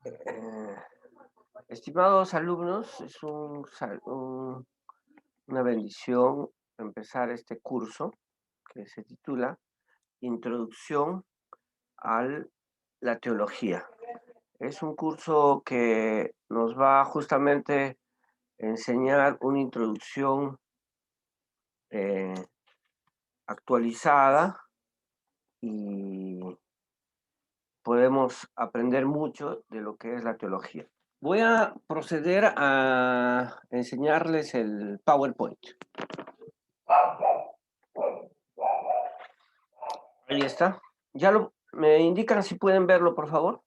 Eh, Estimados alumnos, es una bendición empezar este curso que se titula Introducción a la Teología. Es un curso que nos va justamente a enseñar una introducción eh, actualizada y podemos aprender mucho de lo que es la teología. Voy a proceder a enseñarles el PowerPoint. Ahí está. ¿Me indican si pueden verlo, por favor?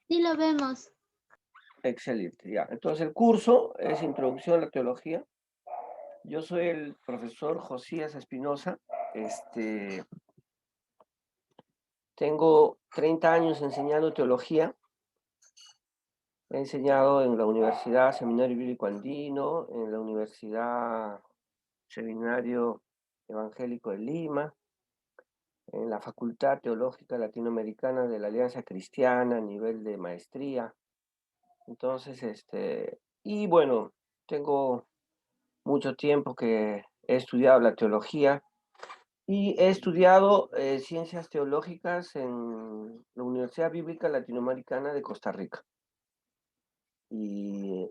Sí, lo vemos. Excelente, ya. Entonces el curso es Introducción a la Teología. Yo soy el profesor Josías Espinosa. Tengo 30 años enseñando teología. He enseñado en la Universidad Seminario Bíblico Andino, en la Universidad Seminario Evangélico de Lima, en la Facultad Teológica Latinoamericana de la Alianza Cristiana a nivel de maestría. Entonces, y bueno, tengo mucho tiempo que he estudiado la teología y he estudiado ciencias teológicas en la Universidad Bíblica Latinoamericana de Costa Rica y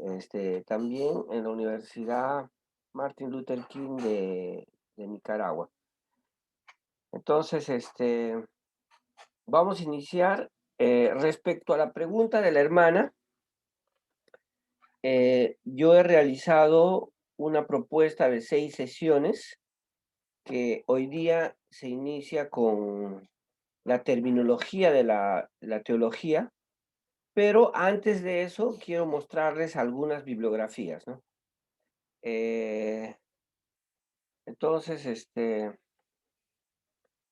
también en la Universidad Martin Luther King de Nicaragua. Entonces, vamos a iniciar respecto a la pregunta de la hermana. Yo he realizado una propuesta de 6 sesiones que hoy día se inicia con la terminología de la teología, pero antes de eso quiero mostrarles algunas bibliografías, ¿no? Eh, entonces,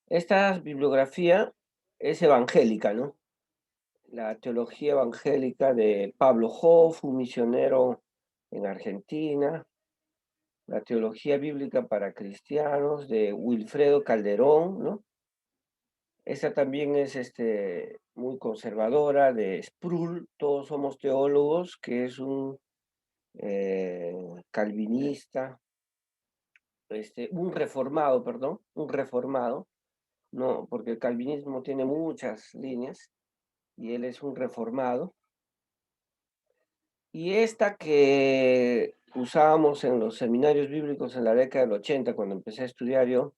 esta bibliografía es evangélica, ¿no? La teología evangélica de Pablo Hoff, un misionero en Argentina, la teología bíblica para cristianos de Wilfredo Calderón, ¿no? Esa también es muy conservadora, de Sproul, Todos somos teólogos, que es un calvinista, un reformado, perdón, un reformado, no, porque el calvinismo tiene muchas líneas y él es un reformado. Y esta que usábamos en los seminarios bíblicos en la década del 80, cuando empecé a estudiar yo,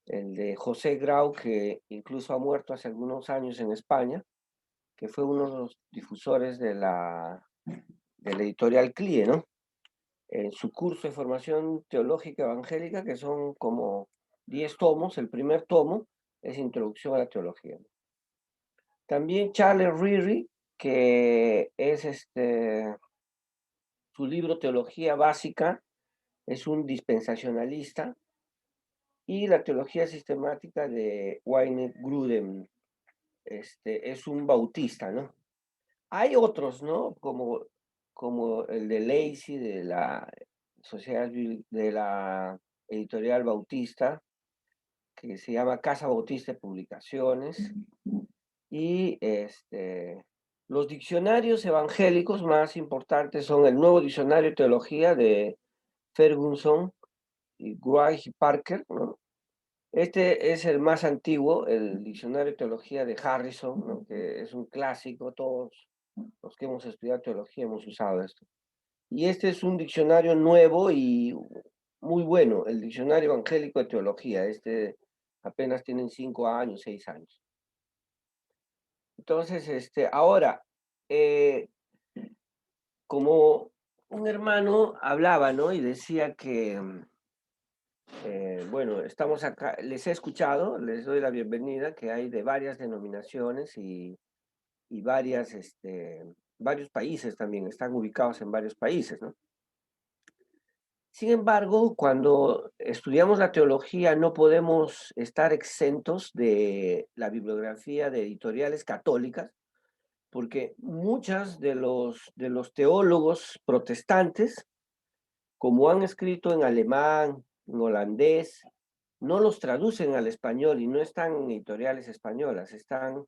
el de José Grau, que incluso ha muerto hace algunos años en España, que fue uno de los difusores de la editorial CLIE, ¿no? En su curso de formación teológica evangélica, que son como 10 tomos, el primer tomo es Introducción a la Teología. También Charles Ryrie, que es su libro Teología Básica, es un dispensacionalista, y la teología sistemática de Wayne Grudem, es un bautista, ¿no? Hay otros, ¿no? Como el de Lacey, de la Sociedad de la Editorial Bautista, que se llama Casa Bautista de Publicaciones, y los diccionarios evangélicos más importantes son el Nuevo Diccionario de Teología de Ferguson y Wright y Parker, ¿no? Este es el más antiguo, el Diccionario de Teología de Harrison, ¿no? Que es un clásico, todos los que hemos estudiado teología hemos usado esto. Y este es un diccionario nuevo y muy bueno, el Diccionario Evangélico de Teología. Apenas tienen 5 años, 6 años. Entonces, ahora, como un hermano hablaba, ¿no? Y decía que, bueno, estamos acá, les he escuchado, les doy la bienvenida, que hay de varias denominaciones y varios países también, están ubicados en varios países, ¿no? Sin embargo, cuando estudiamos la teología no podemos estar exentos de la bibliografía de editoriales católicas, porque muchos de los teólogos protestantes, como han escrito en alemán, en holandés, no los traducen al español y no están en editoriales españolas, están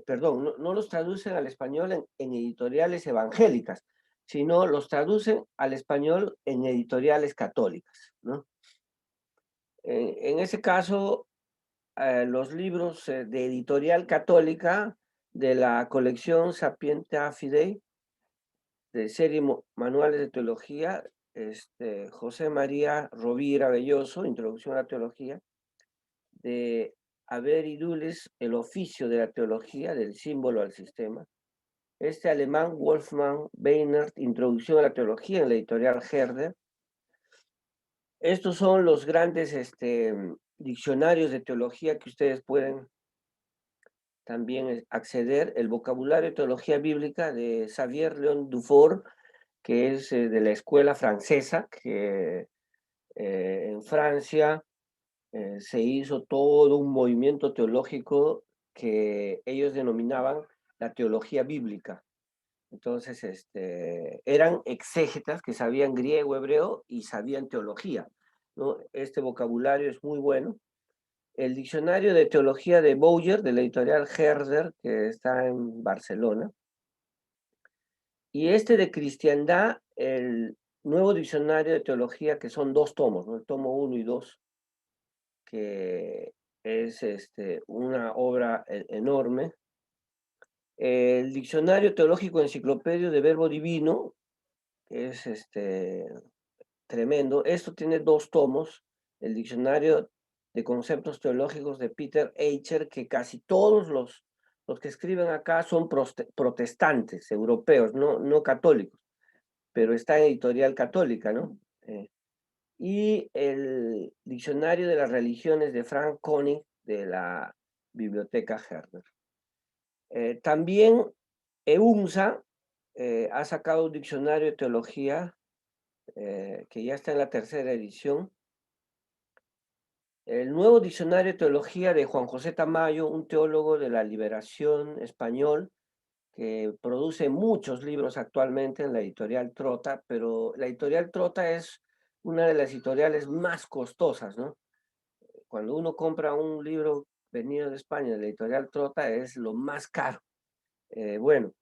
perdón, no los traducen al español en editoriales evangélicas, sino los traducen al español en editoriales católicas, ¿no? En ese caso, los libros de editorial católica de la colección Sapientia Fidei, de serie Manuales de Teología, José María Rovira Belloso, Introducción a la Teología, de Haber y Dulles, El oficio de la teología, del símbolo al sistema. Este alemán, Wolfgang Weinert, Introducción a la Teología, en la editorial Herder. Estos son los grandes diccionarios de teología que ustedes pueden también acceder. El vocabulario de teología bíblica de Xavier Leon Dufour, que es de la escuela francesa, que en Francia se hizo todo un movimiento teológico que ellos denominaban la teología bíblica. Entonces, eran exégetas que sabían griego, hebreo y sabían teología, ¿no? Este vocabulario es muy bueno. El diccionario de teología de Bouyer, de la editorial Herder, que está en Barcelona. Y este de cristiandad, el nuevo diccionario de teología, que son 2 tomos, ¿no? El tomo 1 y 2, que es una obra enorme. El diccionario teológico enciclopedio de Verbo Divino, que es tremendo. Esto tiene 2 tomos. El diccionario de conceptos teológicos de Peter Eicher, que casi todos los que escriben acá son protestantes, europeos, no católicos, pero está en editorial católica, ¿no? Y el diccionario de las religiones de Frank Koenig, de la biblioteca Herder. También EUMSA ha sacado un diccionario de teología que ya está en la 3ª edición. El nuevo diccionario de teología de Juan José Tamayo, un teólogo de la liberación español, que produce muchos libros actualmente en la editorial Trota, pero la editorial Trota es una de las editoriales más costosas, ¿no? Cuando uno compra un libro venido de España de la editorial Trota es lo más caro. Bueno,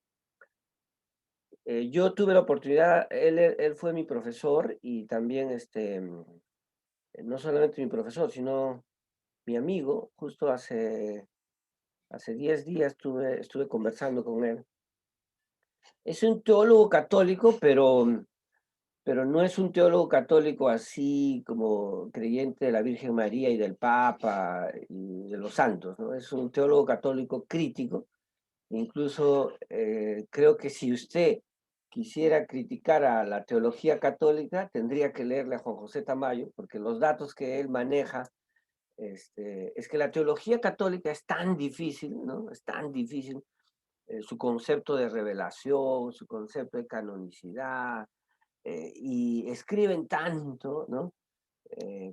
yo tuve la oportunidad, él fue mi profesor y también, no solamente mi profesor, sino mi amigo. Justo hace 10 días estuve conversando con él. Es un teólogo católico, pero no es un teólogo católico así como creyente de la Virgen María y del Papa y de los santos, ¿no? Es un teólogo católico crítico. Incluso creo que si usted quisiera criticar a la teología católica, tendría que leerle a Juan José Tamayo, porque los datos que él maneja, es que la teología católica es tan difícil, ¿no? Es tan difícil, su concepto de revelación, su concepto de canonicidad, y escriben tanto, ¿no?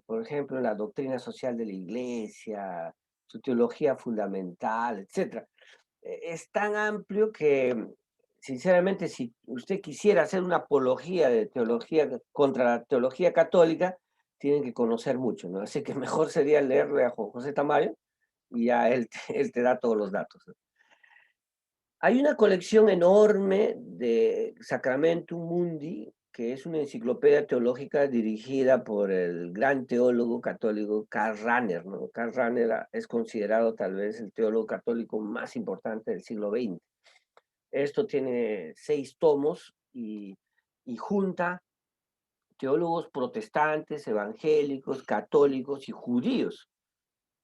Por ejemplo, en la doctrina social de la Iglesia, su teología fundamental, etcétera. Es tan amplio que, sinceramente, si usted quisiera hacer una apología de teología contra la teología católica, tienen que conocer mucho, ¿no? Así que mejor sería leerle a Juan José Tamayo y ya él te da todos los datos, ¿no? Hay una colección enorme de Sacramentum Mundi, que es una enciclopedia teológica dirigida por el gran teólogo católico Karl Rahner, ¿no? Karl Rahner es considerado tal vez el teólogo católico más importante del siglo XX. Esto tiene 6 tomos y junta teólogos protestantes, evangélicos, católicos y judíos,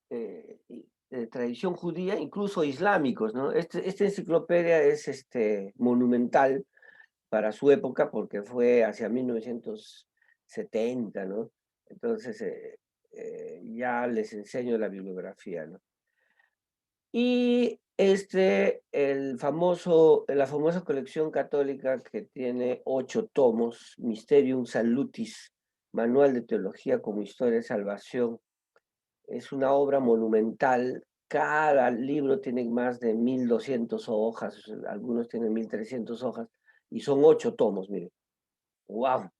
de tradición judía, incluso islámicos, ¿no? Esta enciclopedia es monumental para su época porque fue hacia 1970, ¿no? Entonces, ya les enseño la bibliografía, ¿no? Y la famosa colección católica que tiene 8 tomos, Mysterium Salutis, Manual de Teología como Historia de Salvación, es una obra monumental. Cada libro tiene más de 1200 hojas, algunos tienen 1300 hojas, y son 8 tomos, mire. ¡Wow!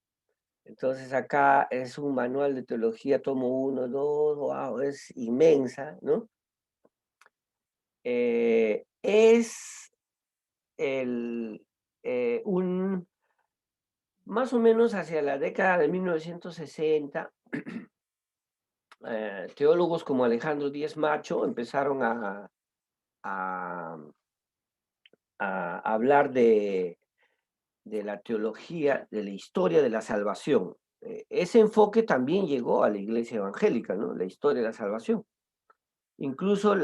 Entonces acá es un manual de teología, tomo 1, 2, wow, es inmensa, ¿no? es más o menos hacia la década de 1960, teólogos como Alejandro Díez Macho empezaron a, a hablar de la teología, de la historia de la salvación. Ese enfoque también llegó a la iglesia evangélica, ¿no? La historia de la salvación. Incluso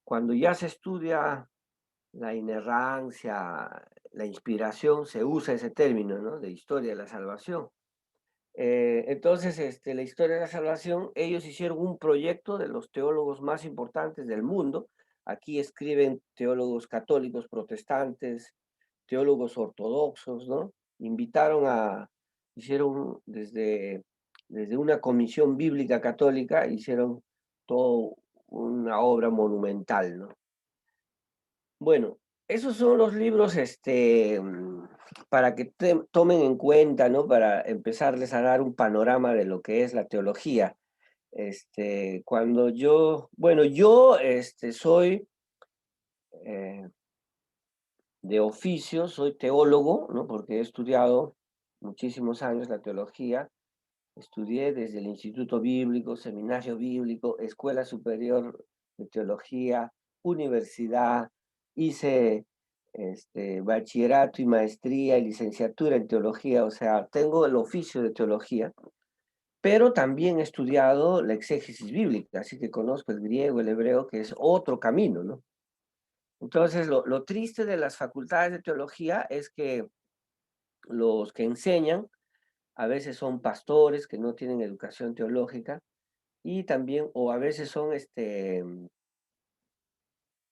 cuando ya se estudia la inerrancia, la inspiración, se usa ese término, ¿no? De historia de la salvación. Entonces, la historia de la salvación, ellos hicieron un proyecto de los teólogos más importantes del mundo. Aquí escriben teólogos católicos, protestantes, teólogos ortodoxos, ¿no? Hicieron desde una comisión bíblica católica, hicieron toda una obra monumental, ¿no? Bueno, esos son los libros, para que tomen en cuenta, ¿no? Para empezarles a dar un panorama de lo que es la teología. Yo soy eh, de oficio, soy teólogo, ¿no? Porque he estudiado muchísimos años la teología. Estudié desde el Instituto Bíblico, Seminario Bíblico, Escuela Superior de Teología, universidad, hice bachillerato y maestría y licenciatura en teología, o sea, tengo el oficio de teología, pero también he estudiado la exégesis bíblica, así que conozco el griego, el hebreo, que es otro camino, ¿no? Entonces, lo triste de las facultades de teología es que los que enseñan a veces son pastores que no tienen educación teológica y también, o a veces son,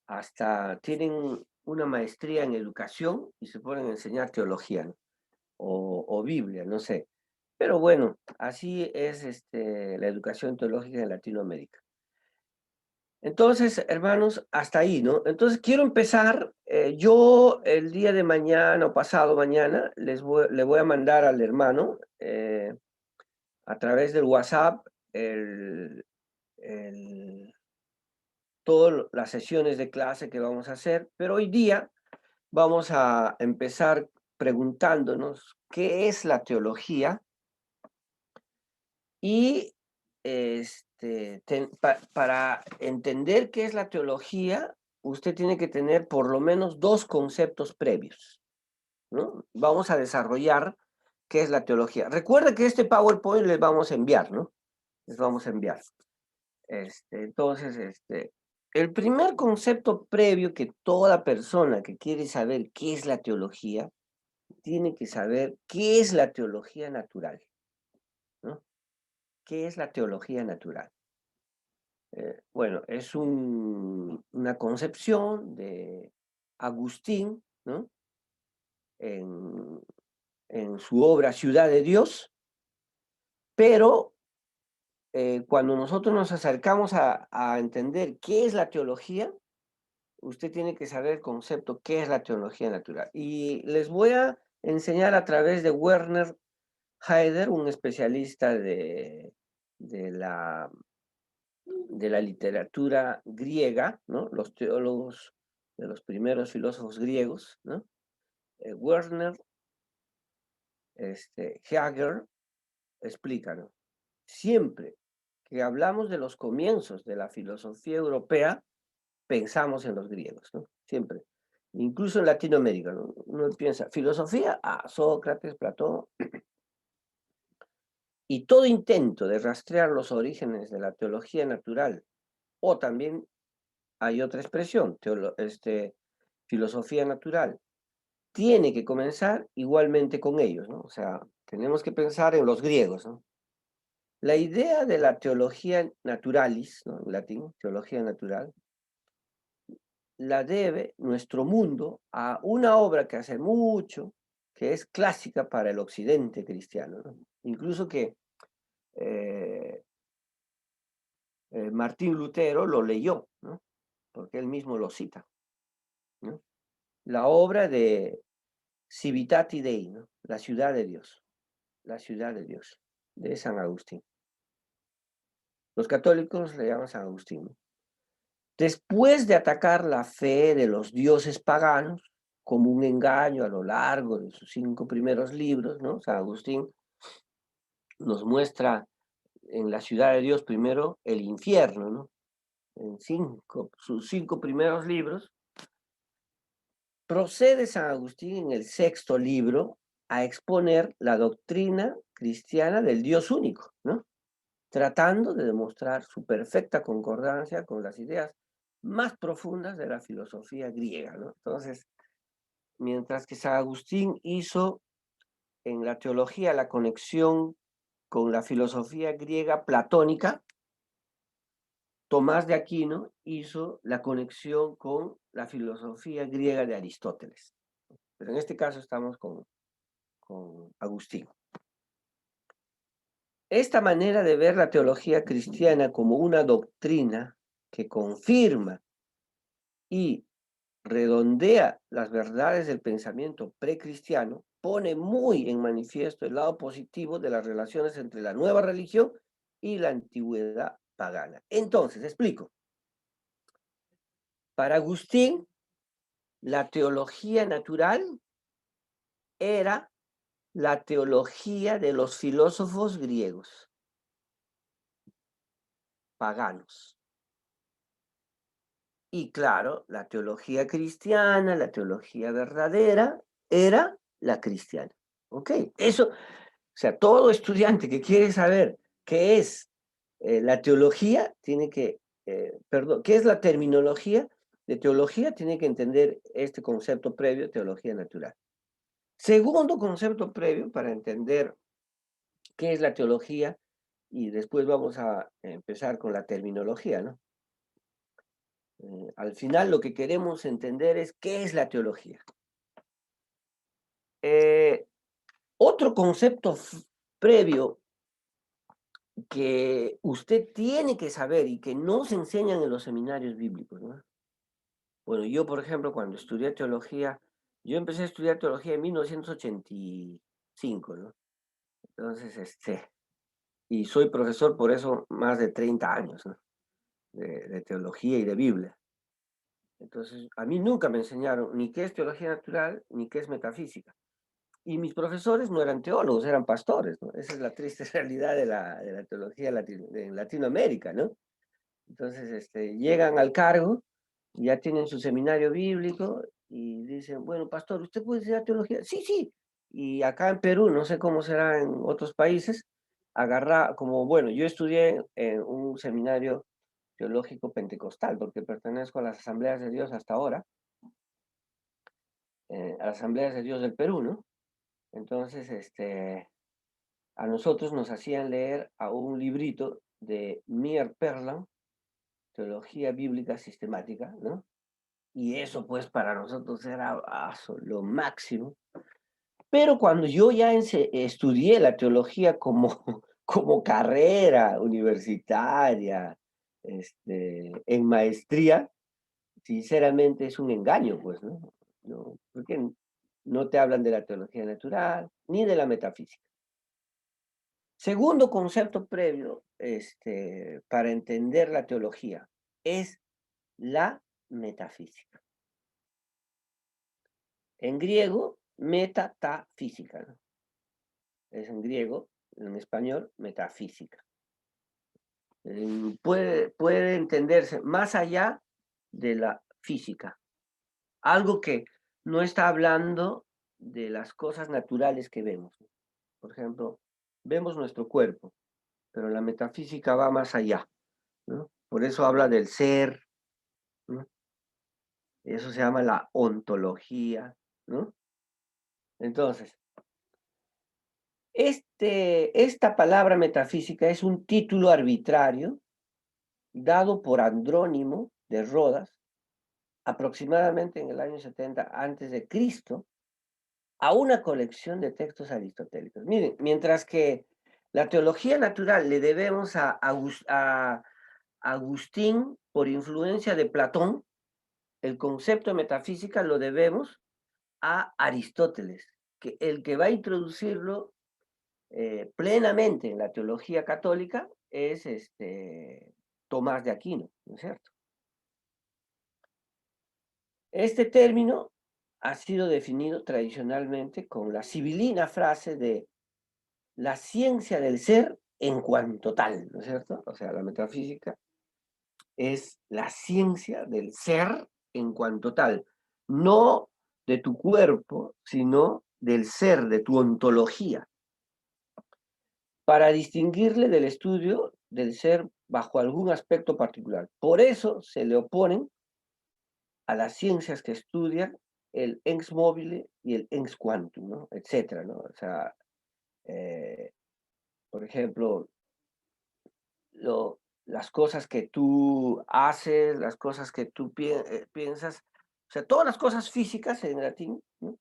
hasta tienen una maestría en educación y se ponen a enseñar teología, ¿no? O Biblia, no sé. Pero bueno, así es la educación teológica en Latinoamérica. Entonces, hermanos, hasta ahí, ¿no? Entonces, quiero empezar, yo el día de mañana o pasado mañana le voy a mandar al hermano a través del WhatsApp el, todas las sesiones de clase que vamos a hacer, pero hoy día vamos a empezar preguntándonos qué es la teología y para entender qué es la teología, usted tiene que tener por lo menos dos conceptos previos, ¿no? Vamos a desarrollar qué es la teología. Recuerda que este PowerPoint les vamos a enviar, ¿no? Les vamos a enviar. Entonces, el primer concepto previo que toda persona que quiere saber qué es la teología, tiene que saber qué es la teología natural, ¿no? ¿Qué es la teología natural? Bueno, es una concepción de Agustín, ¿no? En, en su obra Ciudad de Dios, pero cuando nosotros nos acercamos a entender qué es la teología, usted tiene que saber el concepto, qué es la teología natural. Y les voy a enseñar a través de Werner Heider, un especialista de la, de la literatura griega, ¿no? Los teólogos de los primeros filósofos griegos, ¿no? Werner Heider explica, ¿no? Siempre que hablamos de los comienzos de la filosofía europea, pensamos en los griegos, ¿no? Siempre. Incluso en Latinoamérica, ¿no? Uno piensa, filosofía, Sócrates, Platón. Y todo intento de rastrear los orígenes de la teología natural, o también hay otra expresión, filosofía natural, tiene que comenzar igualmente con ellos, ¿no? O sea, tenemos que pensar en los griegos, ¿no? La idea de la teología naturalis, ¿no? En latín, teología natural, la debe nuestro mundo a una obra que hace mucho, que es clásica para el occidente cristiano, ¿no? Incluso que eh, Martín Lutero lo leyó, ¿no? Porque él mismo lo cita, ¿no? La obra de Civitate Dei, ¿no? La ciudad de Dios, la ciudad de Dios, de San Agustín. Los católicos le llaman San Agustín, ¿no? Después de atacar la fe de los dioses paganos, como un engaño a lo largo de sus 5 primeros libros, ¿no? San Agustín nos muestra en la ciudad de Dios primero el infierno, ¿no? En sus 5 primeros libros, procede San Agustín en el 6º libro a exponer la doctrina cristiana del Dios único, ¿no? Tratando de demostrar su perfecta concordancia con las ideas más profundas de la filosofía griega, ¿no? Entonces, mientras que San Agustín hizo en la teología la conexión con la filosofía griega platónica, Tomás de Aquino hizo la conexión con la filosofía griega de Aristóteles. Pero en este caso estamos con Agustín. Esta manera de ver la teología cristiana como una doctrina que confirma y redondea las verdades del pensamiento precristiano, pone muy en manifiesto el lado positivo de las relaciones entre la nueva religión y la antigüedad pagana. Entonces, explico. Para Agustín, la teología natural era la teología de los filósofos griegos, paganos. Y claro, la teología cristiana, la teología verdadera, era la cristiana. ¿Ok? Eso, o sea, todo estudiante que quiere saber qué es la teología, tiene que, perdón, qué es la terminología de teología, tiene que entender este concepto previo, teología natural. Segundo concepto previo para entender qué es la teología, y después vamos a empezar con la terminología, ¿no? Al final lo que queremos entender es qué es la teología. Otro concepto previo que usted tiene que saber y que no se enseñan en los seminarios bíblicos, ¿no? Bueno, yo, por ejemplo, cuando estudié teología, yo empecé a estudiar teología en 1985, ¿no? Entonces, y soy profesor por eso más de 30 años, ¿no? De teología y de Biblia. Entonces, a mí nunca me enseñaron ni qué es teología natural, ni qué es metafísica. Y mis profesores no eran teólogos, eran pastores, ¿no? Esa es la triste realidad de la teología en Latinoamérica, ¿no? Entonces, llegan al cargo, ya tienen su seminario bíblico y dicen, bueno, pastor, ¿usted puede enseñar teología? Sí, sí. Y acá en Perú, no sé cómo será en otros países, como, bueno, yo estudié en un seminario teológico pentecostal, porque pertenezco a las Asambleas de Dios hasta ahora, a las Asambleas de Dios del Perú, ¿no? Entonces, a nosotros nos hacían leer a un librito de Meir Perlan, Teología Bíblica Sistemática, ¿no? Y eso, pues, para nosotros era lo máximo. Pero cuando yo ya estudié la teología como, como carrera universitaria, en maestría, sinceramente es un engaño, pues, ¿no? No, porque no te hablan de la teología natural ni de la metafísica. Segundo concepto previo, para entender la teología, es la metafísica. En griego, metatafísica, ¿no? Es en griego, en español, metafísica. Puede entenderse más allá de la física. Algo que no está hablando de las cosas naturales que vemos. Por ejemplo, vemos nuestro cuerpo, pero la metafísica va más allá, ¿no? Por eso habla del ser, ¿no? Eso se llama la ontología, ¿no? Entonces, esta palabra metafísica es un título arbitrario dado por Andrónimo de Rodas, aproximadamente en el año 70 antes de Cristo, a una colección de textos aristotélicos. Miren, mientras que la teología natural le debemos a Agustín por influencia de Platón, el concepto de metafísica lo debemos a Aristóteles, que el que va a introducirlo plenamente en la teología católica es Tomás de Aquino, ¿no es cierto? Este término ha sido definido tradicionalmente con la sibilina frase de la ciencia del ser en cuanto tal, ¿no es cierto? O sea, la metafísica es la ciencia del ser en cuanto tal, no de tu cuerpo, sino del ser, de tu ontología, para distinguirle del estudio del ser bajo algún aspecto particular. Por eso se le oponen a las ciencias que estudian el ens mobile y el ens quantum, ¿no? Etcétera, ¿no? O sea, eh, por ejemplo, las cosas que tú haces, las cosas que tú piensas, o sea, todas las cosas físicas en latín, ¿no?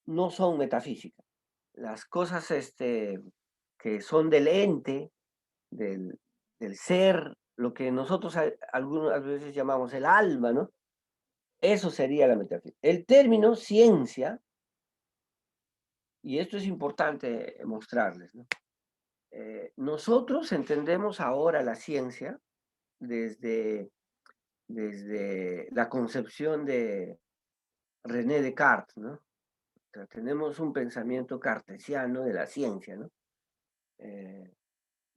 No son metafísicas. Las cosas que son del ente, del, del ser, lo que nosotros algunas veces llamamos el alma, ¿no? Eso sería la metafísica. El término ciencia, y esto es importante mostrarles, ¿no? Nosotros entendemos ahora la ciencia desde, desde la concepción de René Descartes, ¿no? O sea, tenemos un pensamiento cartesiano de la ciencia, ¿no?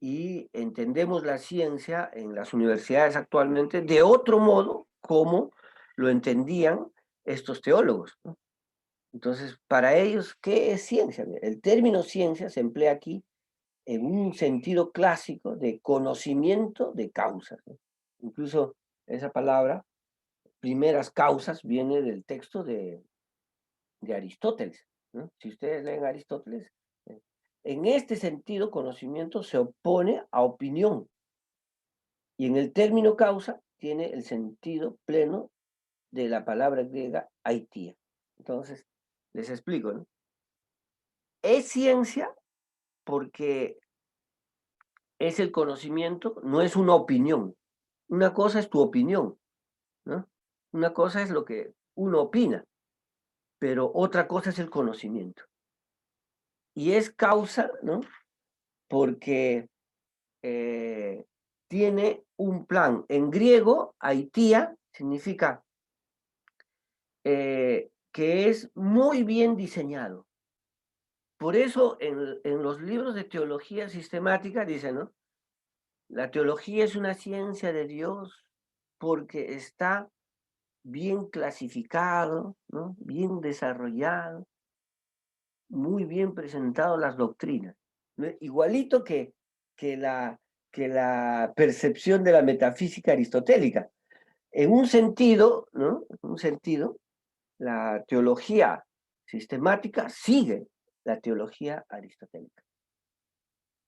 Y entendemos la ciencia en las universidades actualmente de otro modo como lo entendían estos teólogos, ¿no? Entonces, para ellos, ¿qué es ciencia? El término ciencia se emplea aquí en un sentido clásico de conocimiento de causas, ¿no? Incluso esa palabra, primeras causas, viene del texto de Aristóteles, ¿no? Si ustedes leen Aristóteles, eh, en este sentido, conocimiento se opone a opinión, y en el término causa tiene el sentido pleno de la palabra griega aitía. Entonces, les explico, ¿no? Es ciencia porque es el conocimiento, no es una opinión. Una cosa es tu opinión, ¿no? Una cosa es lo que uno opina, pero otra cosa es el conocimiento. Y es causa, ¿no? Porque tiene un plan. En griego, aitía significa que es muy bien diseñado. Por eso en los libros de teología sistemática dicen, ¿no? La teología es una ciencia de Dios porque está bien clasificado, ¿no? Bien desarrollado, muy bien presentado las doctrinas, ¿no? Igualito que, la, que la percepción de la metafísica aristotélica. En un sentido, ¿no? En un sentido, la teología sistemática sigue la teología aristotélica,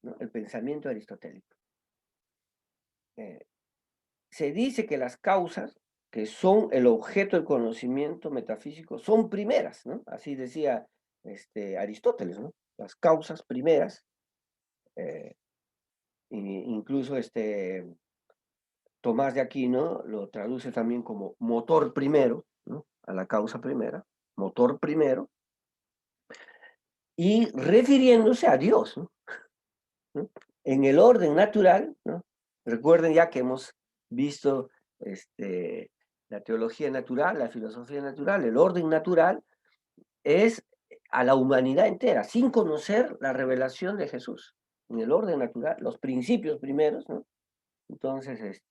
¿no? El pensamiento aristotélico. Se dice que las causas, que son el objeto del conocimiento metafísico, son primeras, ¿no? Así decía Aristóteles, ¿no? Las causas primeras, eh, incluso Tomás de Aquino lo traduce también como motor primero, ¿no? A la causa primera, motor primero, y refiriéndose a Dios, ¿no? ¿No? En el orden natural, ¿no? Recuerden ya que hemos visto la teología natural, la filosofía natural, el orden natural es a la humanidad entera, sin conocer la revelación de Jesús. En el orden natural, los principios primeros, ¿no? Entonces,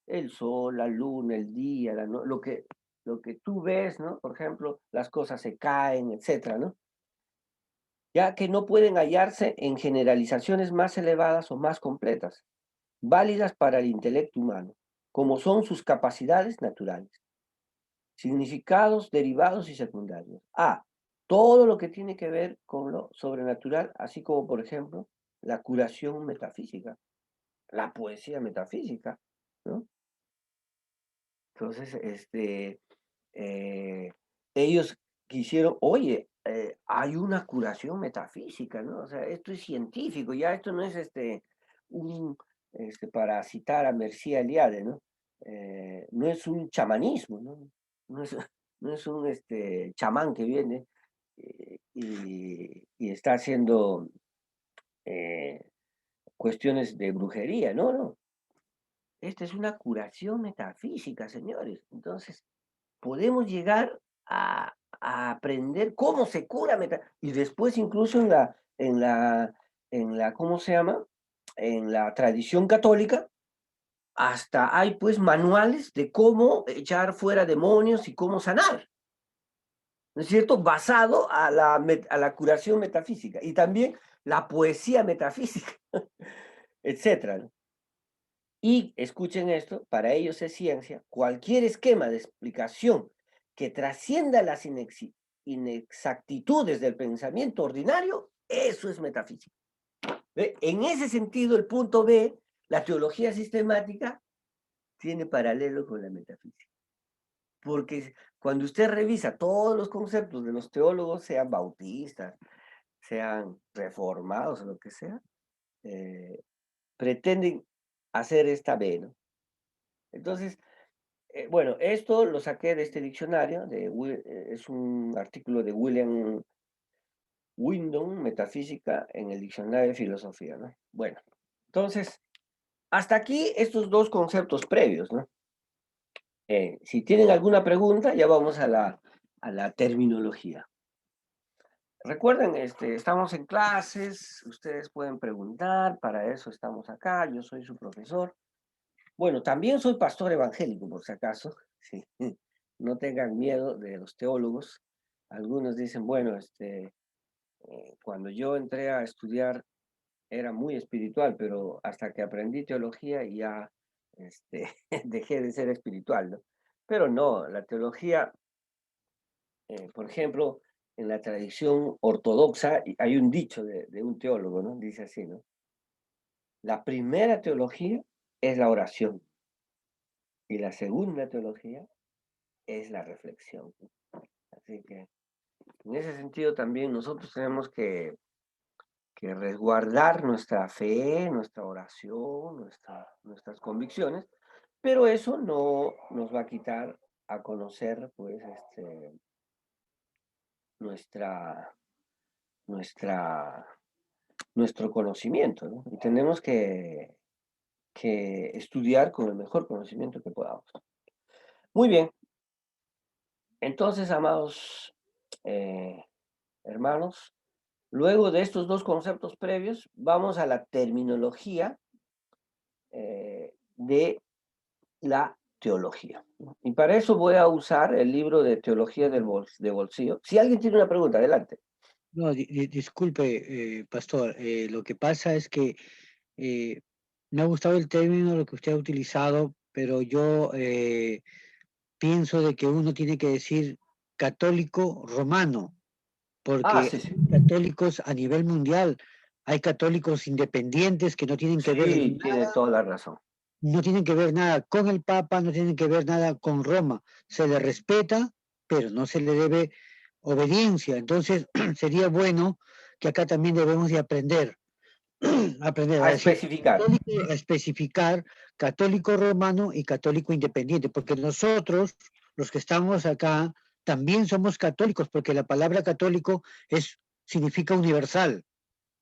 el sol, la luna, el día, ¿no? Lo que tú ves, ¿no? Por ejemplo, las cosas se caen, etcétera, ¿no? Ya que no pueden hallarse en generalizaciones más elevadas o más completas, válidas para el intelecto humano, como son sus capacidades naturales, significados derivados y secundarios. A. Todo lo que tiene que ver con lo sobrenatural, así como, por ejemplo, la curación metafísica, la poesía metafísica, ¿no? Entonces, eh, ellos quisieron, oye, hay una curación metafísica, ¿no? O sea, esto es científico, ya esto no es un, para citar a Mircea Eliade, ¿no? No es un chamanismo, ¿no? No es, no es un chamán que viene y está haciendo cuestiones de brujería, no. Esta es una curación metafísica, señores. Entonces, podemos llegar a aprender cómo se cura y después incluso en la, ¿cómo se llama? En la tradición católica, hasta hay pues manuales de cómo echar fuera demonios y cómo sanar, ¿no es cierto? Basado a la curación metafísica y también la poesía metafísica, etcétera, ¿no? Y escuchen esto, para ellos es ciencia, cualquier esquema de explicación que trascienda las inexactitudes del pensamiento ordinario, eso es metafísica. ¿Ve? En ese sentido, el punto B, la teología sistemática, tiene paralelo con la metafísica. Porque cuando usted revisa todos los conceptos de los teólogos, sean bautistas, sean reformados o lo que sea, pretenden hacer esta B, ¿no? Entonces, bueno, esto lo saqué de este diccionario, es un artículo de William Windom, Metafísica, en el diccionario de filosofía, ¿no? Bueno, entonces, hasta aquí estos dos conceptos previos, ¿no? Si tienen alguna pregunta, ya vamos a la terminología. Recuerden, estamos en clases, ustedes pueden preguntar, para eso estamos acá, yo soy su profesor. Bueno, también soy pastor evangélico, por si acaso, sí. No tengan miedo de los teólogos. Algunos dicen, bueno, cuando yo entré a estudiar era muy espiritual, pero hasta que aprendí teología ya dejé de ser espiritual, ¿no? Pero no, la teología, por ejemplo, en la tradición ortodoxa hay un dicho de un teólogo, ¿no? Dice así, ¿no? La primera teología es la oración y la segunda teología es la reflexión. Así que en ese sentido también nosotros tenemos que resguardar nuestra fe, nuestra oración, nuestras convicciones, pero eso no nos va a quitar a conocer pues nuestra, nuestra, nuestro conocimiento, ¿no? Y tenemos que estudiar con el mejor conocimiento que podamos. Muy bien, entonces, amados hermanos, luego de estos dos conceptos previos, vamos a la terminología de la teología. Y para eso voy a usar el libro de Teología de Bolsillo. Si alguien tiene una pregunta, adelante. No, disculpe, pastor, lo que pasa es que eh, me ha gustado el término lo que usted ha utilizado, pero yo pienso de que uno tiene que decir católico romano, Ah, porque sí, sí. hay católicos a nivel mundial, hay católicos independientes que no tienen que ver Sí, tiene nada, toda la razón. no tienen que ver nada con el Papa, no tienen que ver nada con Roma. Se le respeta, pero no se le debe obediencia. Entonces, sería bueno que acá también debemos de aprender a A decir especificar. católico, a especificar católico romano y católico independiente, porque nosotros, los que estamos acá, también somos católicos, porque la palabra católico significa universal.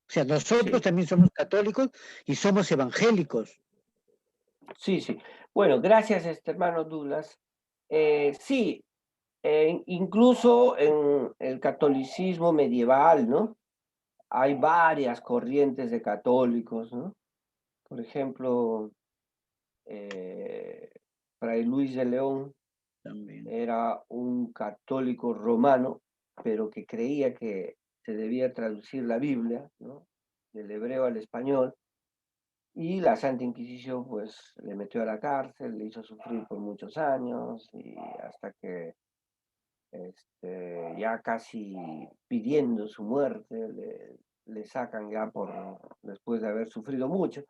O sea, nosotros Sí, también somos católicos y somos evangélicos. sí, sí. Bueno, gracias, hermano Douglas. Sí, incluso en el catolicismo medieval, ¿no? Hay varias corrientes de católicos, ¿no? Por ejemplo, Fray Luis de León También. era un católico romano, pero que creía que se debía traducir la Biblia, ¿no? Del hebreo al español, y la Santa Inquisición pues le metió a la cárcel, le hizo sufrir por muchos años, y hasta que ya casi pidiendo su muerte, le sacan ya después de haber sufrido mucho,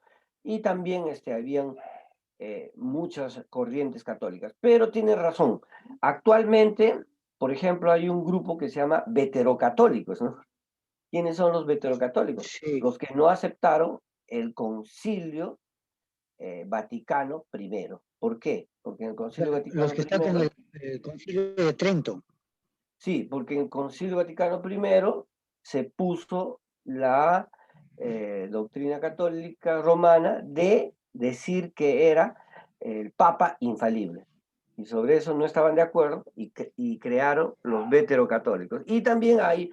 y también habían muchas corrientes católicas. Pero tiene razón, actualmente, por ejemplo, hay un grupo que se llama veterocatólicos, ¿no? ¿Quiénes son los veterocatólicos? Sí, Los que no aceptaron el concilio Vaticano I. ¿Por qué? Porque en el concilio los Vaticano que están con I, el Concilio de Trento. sí, porque en el concilio Vaticano I se puso la doctrina católica romana de decir que era el Papa infalible. Y sobre eso no estaban de acuerdo y crearon los veterocatólicos. Y también hay,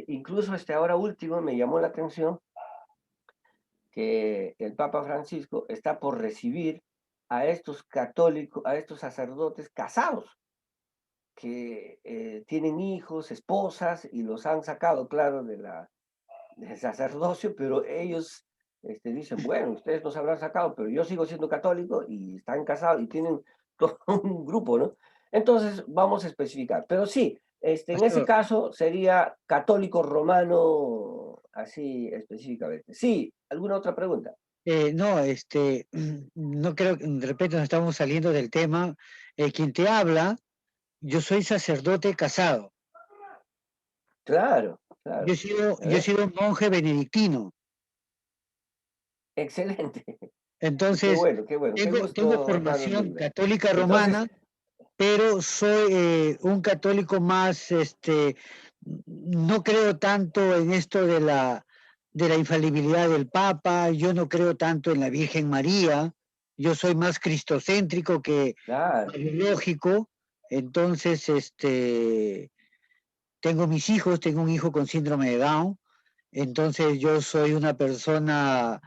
incluso ahora último me llamó la atención que el Papa Francisco está por recibir a estos católicos, a estos sacerdotes casados, que tienen hijos, esposas, y los han sacado, claro, del sacerdocio, pero ellos dicen, bueno, ustedes nos habrán sacado, pero yo sigo siendo católico, y están casados y tienen todo un grupo, ¿no? Entonces vamos a especificar. Pero sí, en ese Pastor, caso sería católico romano, así específicamente. Sí, ¿alguna otra pregunta? no, no creo que de repente nos estamos saliendo del tema. Quien te habla, yo soy sacerdote casado. Claro, Yo he claro. sido, A yo he ver, sido monje benedictino. excelente. Entonces, Qué bueno, qué tengo gusto, hermano formación Luis. católica Entonces, romana, pero soy un católico más, no creo tanto en esto de la infalibilidad del Papa, yo no creo tanto en la Virgen María, yo soy más cristocéntrico que claro, biológico. Entonces, tengo mis hijos, tengo un hijo con síndrome de Down, entonces yo soy una persona,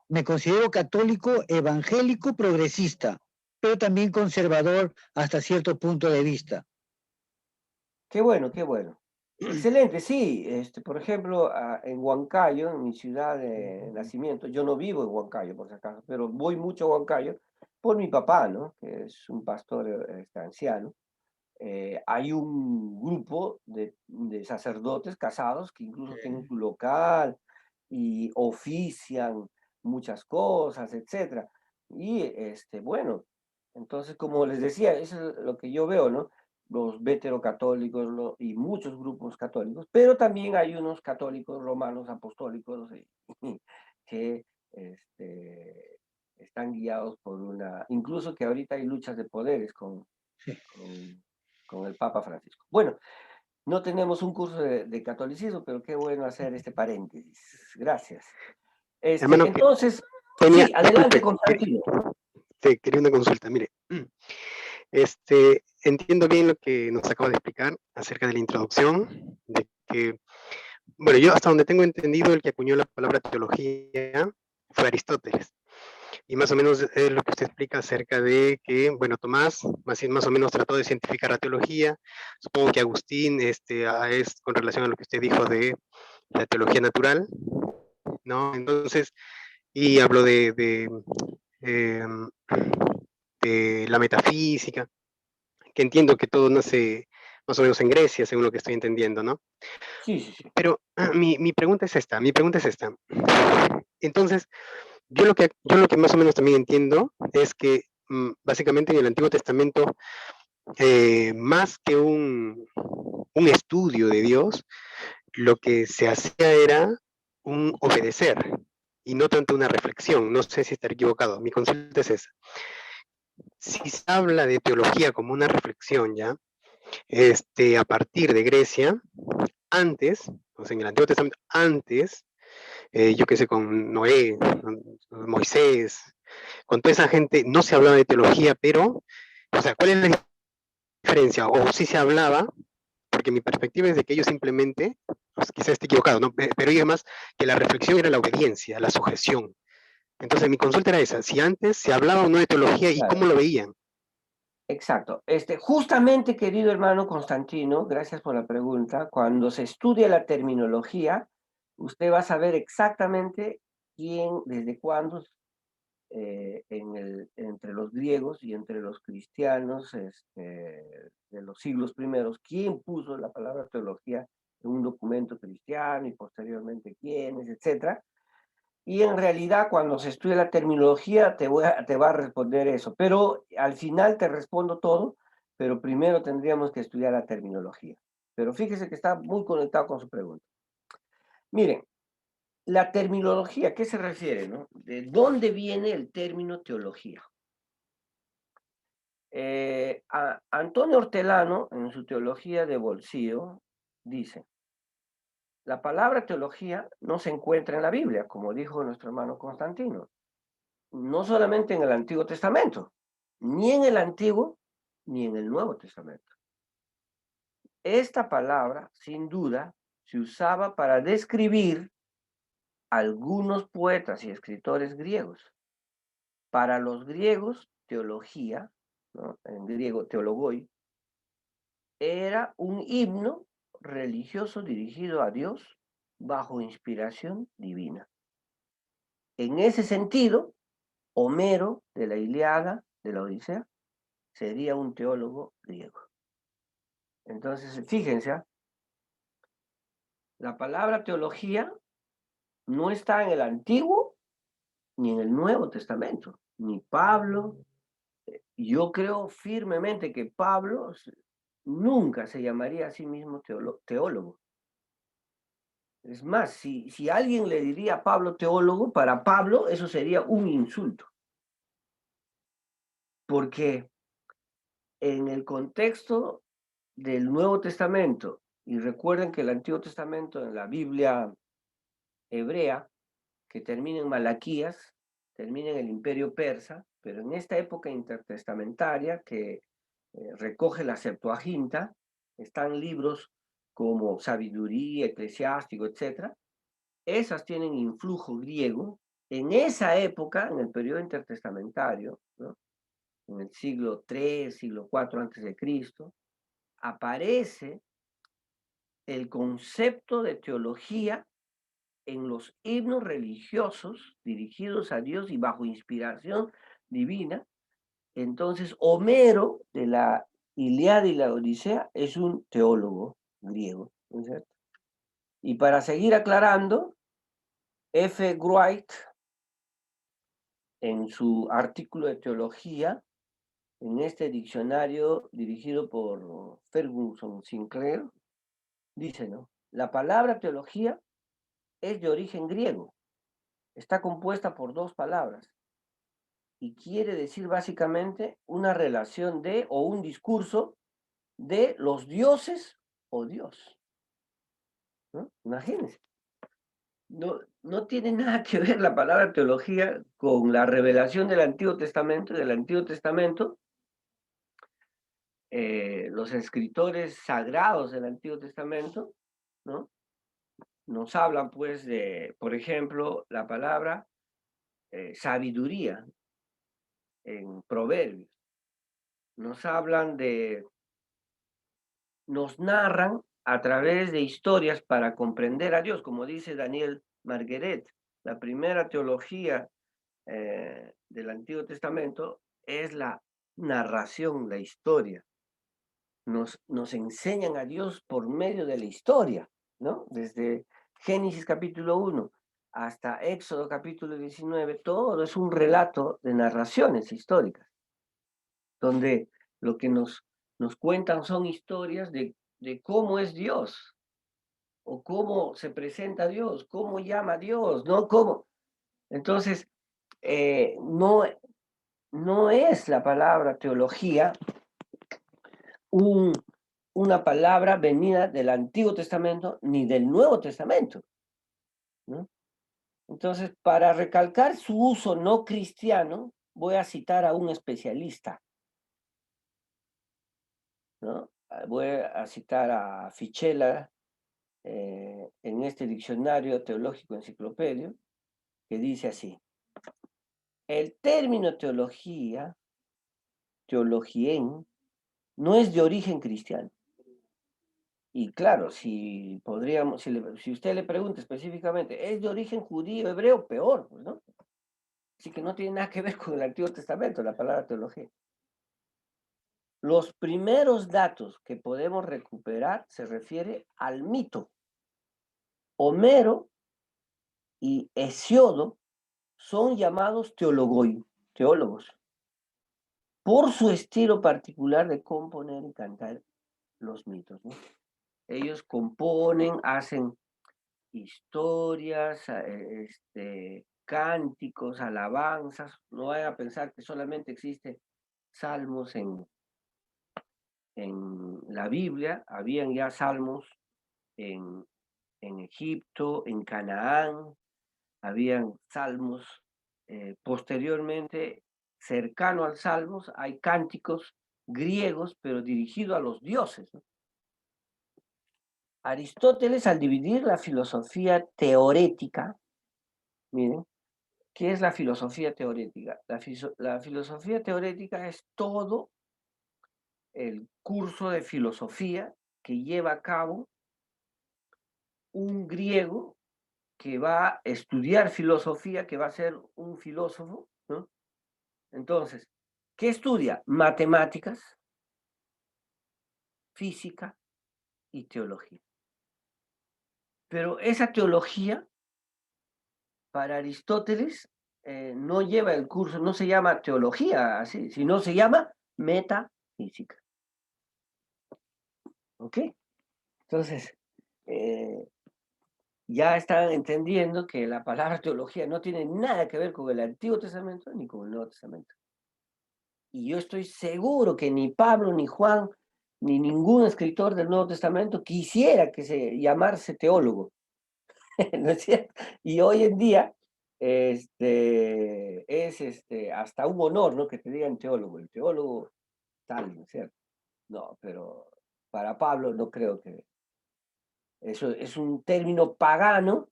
me considero católico, evangélico, progresista, pero también conservador hasta cierto punto de vista. qué bueno, qué bueno. Excelente, sí. Por ejemplo, en Huancayo, en mi ciudad de nacimiento, yo no vivo en Huancayo, por si acaso, pero voy mucho a Huancayo por mi papá, ¿no? Que es un pastor anciano. Hay un grupo de sacerdotes casados que incluso tienen su local y ofician muchas cosas, etcétera. Y bueno, entonces, como les decía, eso es lo que yo veo, ¿no? Los veterocatólicos y muchos grupos católicos, pero también hay unos católicos romanos apostólicos que están guiados por incluso que ahorita hay luchas de poderes Sí. con, con el Papa Francisco. Bueno, no tenemos un curso de catolicismo, pero qué bueno hacer este paréntesis. Gracias. Hermano, que Entonces, tenía, sí, adelante, disculpe, Constantino. quería una consulta. Mire, entiendo bien lo que nos acaba de explicar acerca de la introducción, de que, bueno, yo hasta donde tengo entendido, el que acuñó la palabra teología fue Aristóteles. Y más o menos es lo que usted explica acerca de que, bueno, Tomás más o menos trató de cientificar la teología. Supongo que Agustín es con relación a lo que usted dijo de la teología natural, ¿no? Entonces, y habló em, de la metafísica, que entiendo que todo nace más o menos en Grecia, según lo que estoy entendiendo, ¿no? Sí, sí, sí. Pero mi pregunta es esta, mi pregunta es esta. Entonces, yo lo que más o menos también entiendo es que básicamente en el Antiguo Testamento, más que un estudio de Dios, lo que se hacía era un obedecer y no tanto una reflexión. No sé si estaré equivocado. Mi consulta es esa. Si se habla de teología como una reflexión, ¿ya? A partir de Grecia, antes, o sea, en el Antiguo Testamento, antes, yo qué sé, con Noé, Moisés, con toda esa gente, no se hablaba de teología, pero, o sea, ¿cuál es la diferencia? O sí se hablaba, porque mi perspectiva es de que ellos simplemente, pues quizás esté equivocado, ¿no? Pero ellos más que la reflexión era la obediencia, la sujeción. Entonces mi consulta era esa, si antes se hablaba o no de teología y Claro, cómo lo veían. exacto. Justamente, querido hermano Constantino, gracias por la pregunta. Cuando se estudia la terminología, usted va a saber exactamente quién, desde cuándo, entre los griegos y entre los cristianos de los siglos primeros, quién puso la palabra teología en un documento cristiano y posteriormente quiénes, etcétera. Y en realidad, cuando se estudia la terminología, te va a responder eso. Pero al final te respondo todo, pero primero tendríamos que estudiar la terminología. Pero fíjese que está muy conectado con su pregunta. Miren, la terminología, ¿a qué se refiere, no? ¿De dónde viene el término teología? Antonio Hortelano, en su Teología de Bolsillo, dice, la palabra teología no se encuentra en la Biblia, como dijo nuestro hermano Constantino, no solamente en el Antiguo Testamento, ni en el Antiguo ni en el Nuevo Testamento. Esta palabra, sin duda, se usaba para describir algunos poetas y escritores griegos. Para los griegos, teología, ¿no? En griego teologoi, era un himno religioso dirigido a Dios bajo inspiración divina. En ese sentido, Homero, de la Ilíada, de la Odisea, sería un teólogo griego. Entonces, fíjense, la palabra teología no está en el Antiguo ni en el Nuevo Testamento. Ni Pablo, yo creo firmemente que Pablo nunca se llamaría a sí mismo teólogo. Es más, si alguien le diría a Pablo teólogo, para Pablo eso sería un insulto. Porque en el contexto del Nuevo Testamento, y recuerden que el Antiguo Testamento en la Biblia hebrea, que termina en Malaquías, termina en el Imperio Persa, pero en esta época intertestamentaria que recoge la Septuaginta, están libros como Sabiduría, Eclesiástico, etc. Esas tienen influjo griego. En esa época, en el periodo intertestamentario, ¿no? En el siglo III, siglo IV antes de Cristo, aparece el concepto de teología en los himnos religiosos dirigidos a Dios y bajo inspiración divina. Entonces, Homero, de la Ilíada y la Odisea, es un teólogo griego, ¿no es cierto? Y para seguir aclarando, F. Wright, en su artículo de teología, en este diccionario dirigido por Ferguson Sinclair, dice, ¿no? La palabra teología es de origen griego, está compuesta por dos palabras y quiere decir básicamente una relación de o un discurso de los dioses o Dios, ¿no? Imagínense. No tiene nada que ver la palabra teología con la revelación del Antiguo Testamento. Del Antiguo Testamento, los escritores sagrados del Antiguo Testamento, ¿no? Nos hablan pues de, por ejemplo, la palabra sabiduría en Proverbios. Nos hablan de, nos narran a través de historias para comprender a Dios, como dice Daniel Margueret. La primera teología del Antiguo Testamento es la narración, la historia. Nos enseñan a Dios por medio de la historia, ¿no? Desde Génesis capítulo 1 hasta Éxodo capítulo 19, todo es un relato de narraciones históricas, donde lo que nos cuentan son historias de cómo es Dios, o cómo se presenta Dios, cómo llama a Dios, ¿no? ¿Cómo? Entonces, no es la palabra teología una palabra venida del Antiguo Testamento ni del Nuevo Testamento, ¿no? Entonces, para recalcar su uso no cristiano, voy a citar a un especialista, ¿no? Voy a citar a Fichella en este diccionario teológico enciclopedio, que dice así: el término teología, teologien, no es de origen cristiano. Y claro, si usted le pregunta específicamente, ¿es de origen judío, hebreo? Peor, pues, ¿no? Así que no tiene nada que ver con el Antiguo Testamento, la palabra teología. Los primeros datos que podemos recuperar se refiere al mito. Homero y Hesiodo son llamados teólogos, por su estilo particular de componer y cantar los mitos, ¿no? Ellos componen, hacen historias, cánticos, alabanzas. No vayan a pensar que solamente existen salmos en la Biblia. Habían ya salmos en Egipto, en Canaán, habían salmos posteriormente, cercano al salmos, hay cánticos griegos, pero dirigido a los dioses, ¿no? Aristóteles, al dividir la filosofía teorética, miren, ¿qué es la filosofía teorética? La filosofía teorética es todo el curso de filosofía que lleva a cabo un griego que va a estudiar filosofía, que va a ser un filósofo, ¿no? Entonces, ¿qué estudia? Matemáticas, física y teología. Pero esa teología, para Aristóteles, no lleva el curso, no se llama teología así, sino se llama metafísica. ¿Ok? Entonces, ya están entendiendo que la palabra teología no tiene nada que ver con el Antiguo Testamento ni con el Nuevo Testamento. Y yo estoy seguro que ni Pablo, ni Juan, ni ningún escritor del Nuevo Testamento quisiera que se llamarse teólogo. ¿No es cierto? Y hoy en día es hasta un honor, ¿no? Que te digan teólogo. El teólogo tal, ¿no es cierto? No, pero para Pablo no creo que... Eso es un término pagano.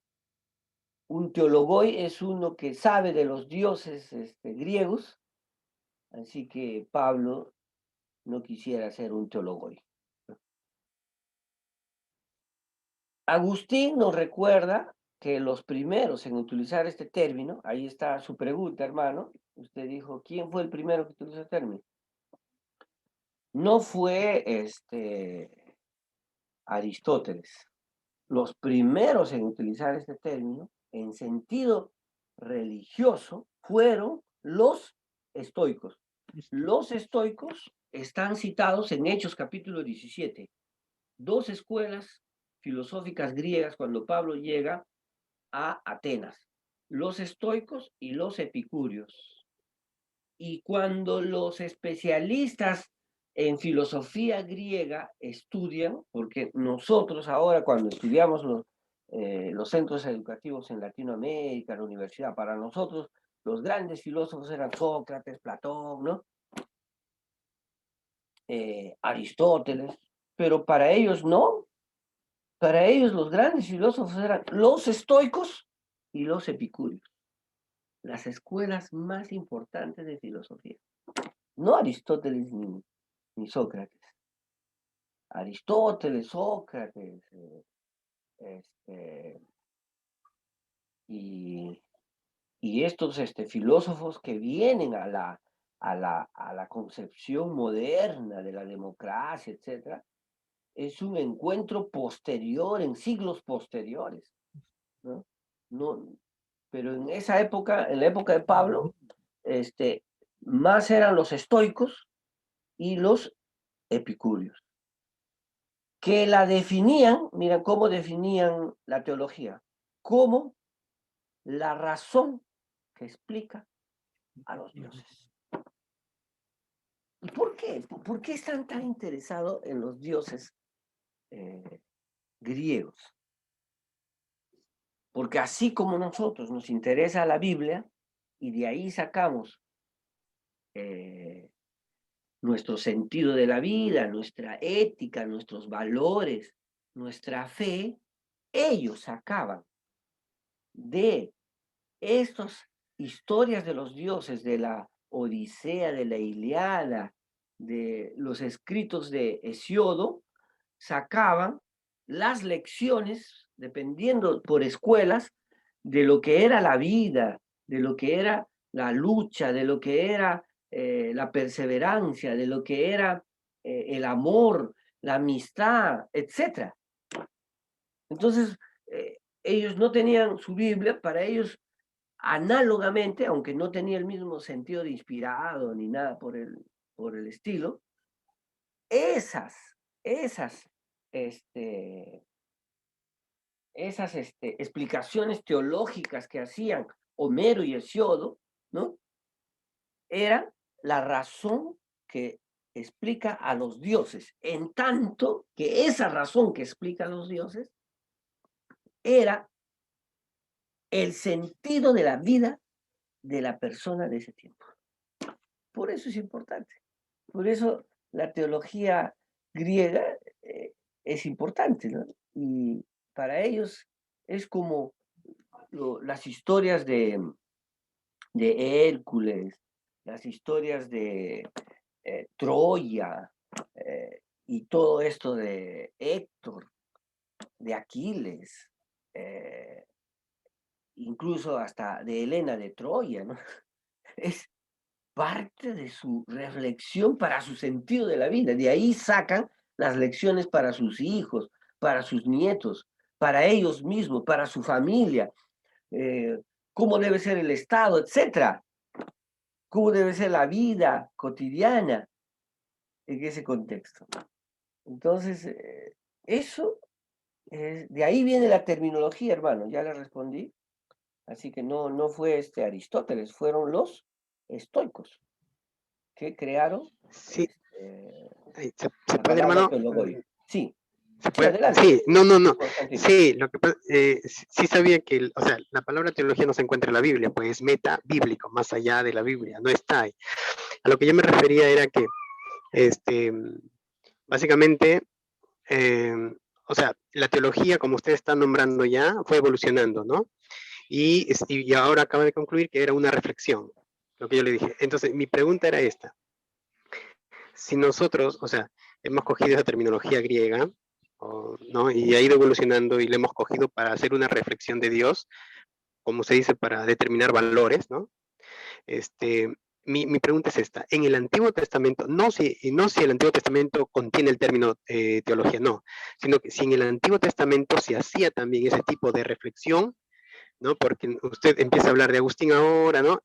Un teologoi es uno que sabe de los dioses griegos, así que Pablo no quisiera ser un teologoi. Agustín nos recuerda que los primeros en utilizar este término, ahí está su pregunta, hermano, usted dijo, ¿quién fue el primero que utilizó el término? No fue Aristóteles. Los primeros en utilizar este término en sentido religioso fueron los estoicos. Los estoicos están citados en Hechos capítulo 17. Dos escuelas filosóficas griegas cuando Pablo llega a Atenas, los estoicos y los epicúreos. Y cuando los especialistas en filosofía griega estudian, porque nosotros ahora cuando estudiamos los centros educativos en Latinoamérica, la universidad, para nosotros los grandes filósofos eran Sócrates, Platón, ¿no? Aristóteles, pero para ellos no. Para ellos los grandes filósofos eran los estoicos y los epicúreos, las escuelas más importantes de filosofía. No Aristóteles ni Sócrates. Aristóteles, Sócrates, y estos filósofos que vienen a la concepción moderna de la democracia, etc., es un encuentro posterior, en siglos posteriores, ¿no? No, pero en esa época, en la época de Pablo, más eran los estoicos y los epicúreos, que la definían, mira cómo definían la teología, como la razón que explica a los dioses. ¿Y por qué? ¿Por qué están tan interesados en los dioses griegos? Porque así como nosotros nos interesa la Biblia, y de ahí sacamos nuestro sentido de la vida, nuestra ética, nuestros valores, nuestra fe, ellos sacaban de estas historias de los dioses, de la Odisea, de la Ilíada, de los escritos de Hesiodo, sacaban las lecciones, dependiendo por escuelas, de lo que era la vida, de lo que era la lucha, de lo que era la perseverancia, de lo que era el amor, la amistad, etc. Entonces, ellos no tenían su Biblia, para ellos análogamente, aunque no tenía el mismo sentido de inspirado ni nada por el estilo, esas explicaciones teológicas que hacían Homero y Hesiodo, ¿no? Eran la razón que explica a los dioses, en tanto que esa razón que explica a los dioses era el sentido de la vida de la persona de ese tiempo. Por eso es importante. Por eso la teología griega es importante, ¿no? Y para ellos es como las historias de Hércules, las historias de Troya, y todo esto de Héctor, de Aquiles, incluso hasta de Helena de Troya, ¿no? Es parte de su reflexión para su sentido de la vida. De ahí sacan las lecciones para sus hijos, para sus nietos, para ellos mismos, para su familia, cómo debe ser el Estado, etcétera, cómo debe ser la vida cotidiana en ese contexto. Entonces, eso, de ahí viene la terminología, hermano, ya le respondí. Así que no fue Aristóteles, fueron los estoicos que crearon Sí, se la puede, palabra hermano. teología. Sí, Se sí, puede, adelante, sí, no. Constantino. Sí, lo que pasa, sí sabía que, o sea, la palabra teología no se encuentra en la Biblia, pues es meta bíblico, más allá de la Biblia, no está ahí. A lo que yo me refería era que, este, básicamente, eh, o sea, la teología, como usted está nombrando ya, fue evolucionando, ¿no? Y ahora acaba de concluir que era una reflexión, lo que yo le dije. Entonces, mi pregunta era esta. Si nosotros, o sea, hemos cogido esa terminología griega, ¿no? Y ha ido evolucionando y la hemos cogido para hacer una reflexión de Dios, como se dice, para determinar valores, ¿no? Este, mi pregunta es esta. En el Antiguo Testamento, no si el Antiguo Testamento contiene el término teología, no, sino que si en el Antiguo Testamento se hacía también ese tipo de reflexión, ¿no? Porque usted empieza a hablar de Agustín ahora, ¿no?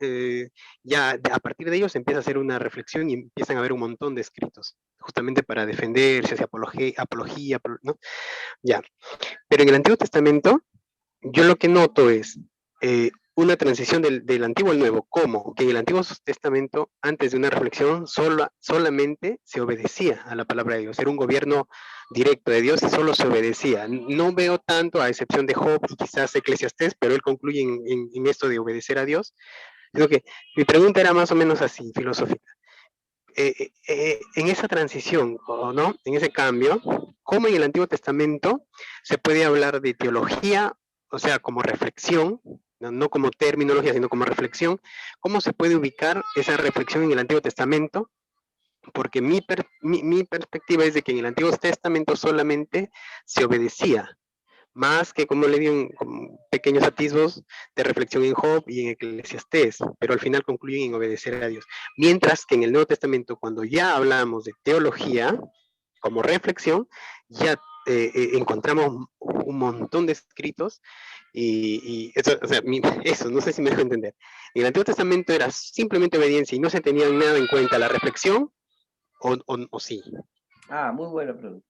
Ya a partir de ellos se empieza a hacer una reflexión y empiezan a haber un montón de escritos, justamente para defenderse, hacia apología, ¿no? Ya. Pero en el Antiguo Testamento, yo lo que noto es una transición del Antiguo al Nuevo, como que en el Antiguo Testamento, antes de una reflexión, solamente se obedecía a la palabra de Dios. Era un gobierno directo de Dios y solo se obedecía. No veo tanto, a excepción de Job y quizás Eclesiastés, pero él concluye en esto de obedecer a Dios. Creo que mi pregunta era más o menos así, filosófica. En esa transición, ¿no? En ese cambio, ¿cómo en el Antiguo Testamento se puede hablar de teología, o sea, como reflexión, no como terminología, sino como reflexión? ¿Cómo se puede ubicar esa reflexión en el Antiguo Testamento? Porque mi perspectiva es de que en el Antiguo Testamento solamente se obedecía, más que como le di pequeños atisbos de reflexión en Job y en Eclesiastés, pero al final concluyen en obedecer a Dios. Mientras que en el Nuevo Testamento, cuando ya hablamos de teología como reflexión, ya encontramos un montón de escritos y eso, o sea, eso, no sé si me dejo entender. En el Antiguo Testamento era simplemente obediencia y no se tenía nada en cuenta la reflexión, o sí. Ah, muy buena pregunta.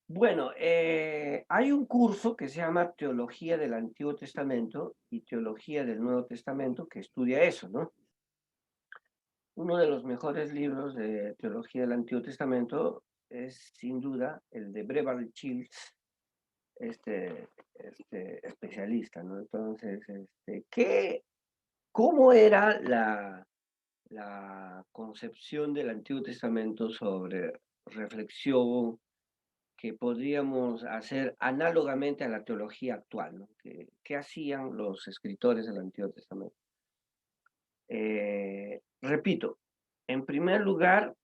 Bueno, hay un curso que se llama Teología del Antiguo Testamento y Teología del Nuevo Testamento que estudia eso, ¿no? Uno de los mejores libros de teología del Antiguo Testamento es sin duda el de Beverly Shields, este especialista, ¿no? Entonces, ¿cómo era la concepción del Antiguo Testamento sobre reflexión que podríamos hacer análogamente a la teología actual, ¿no? ¿Qué hacían los escritores del Antiguo Testamento? Repito, en primer lugar,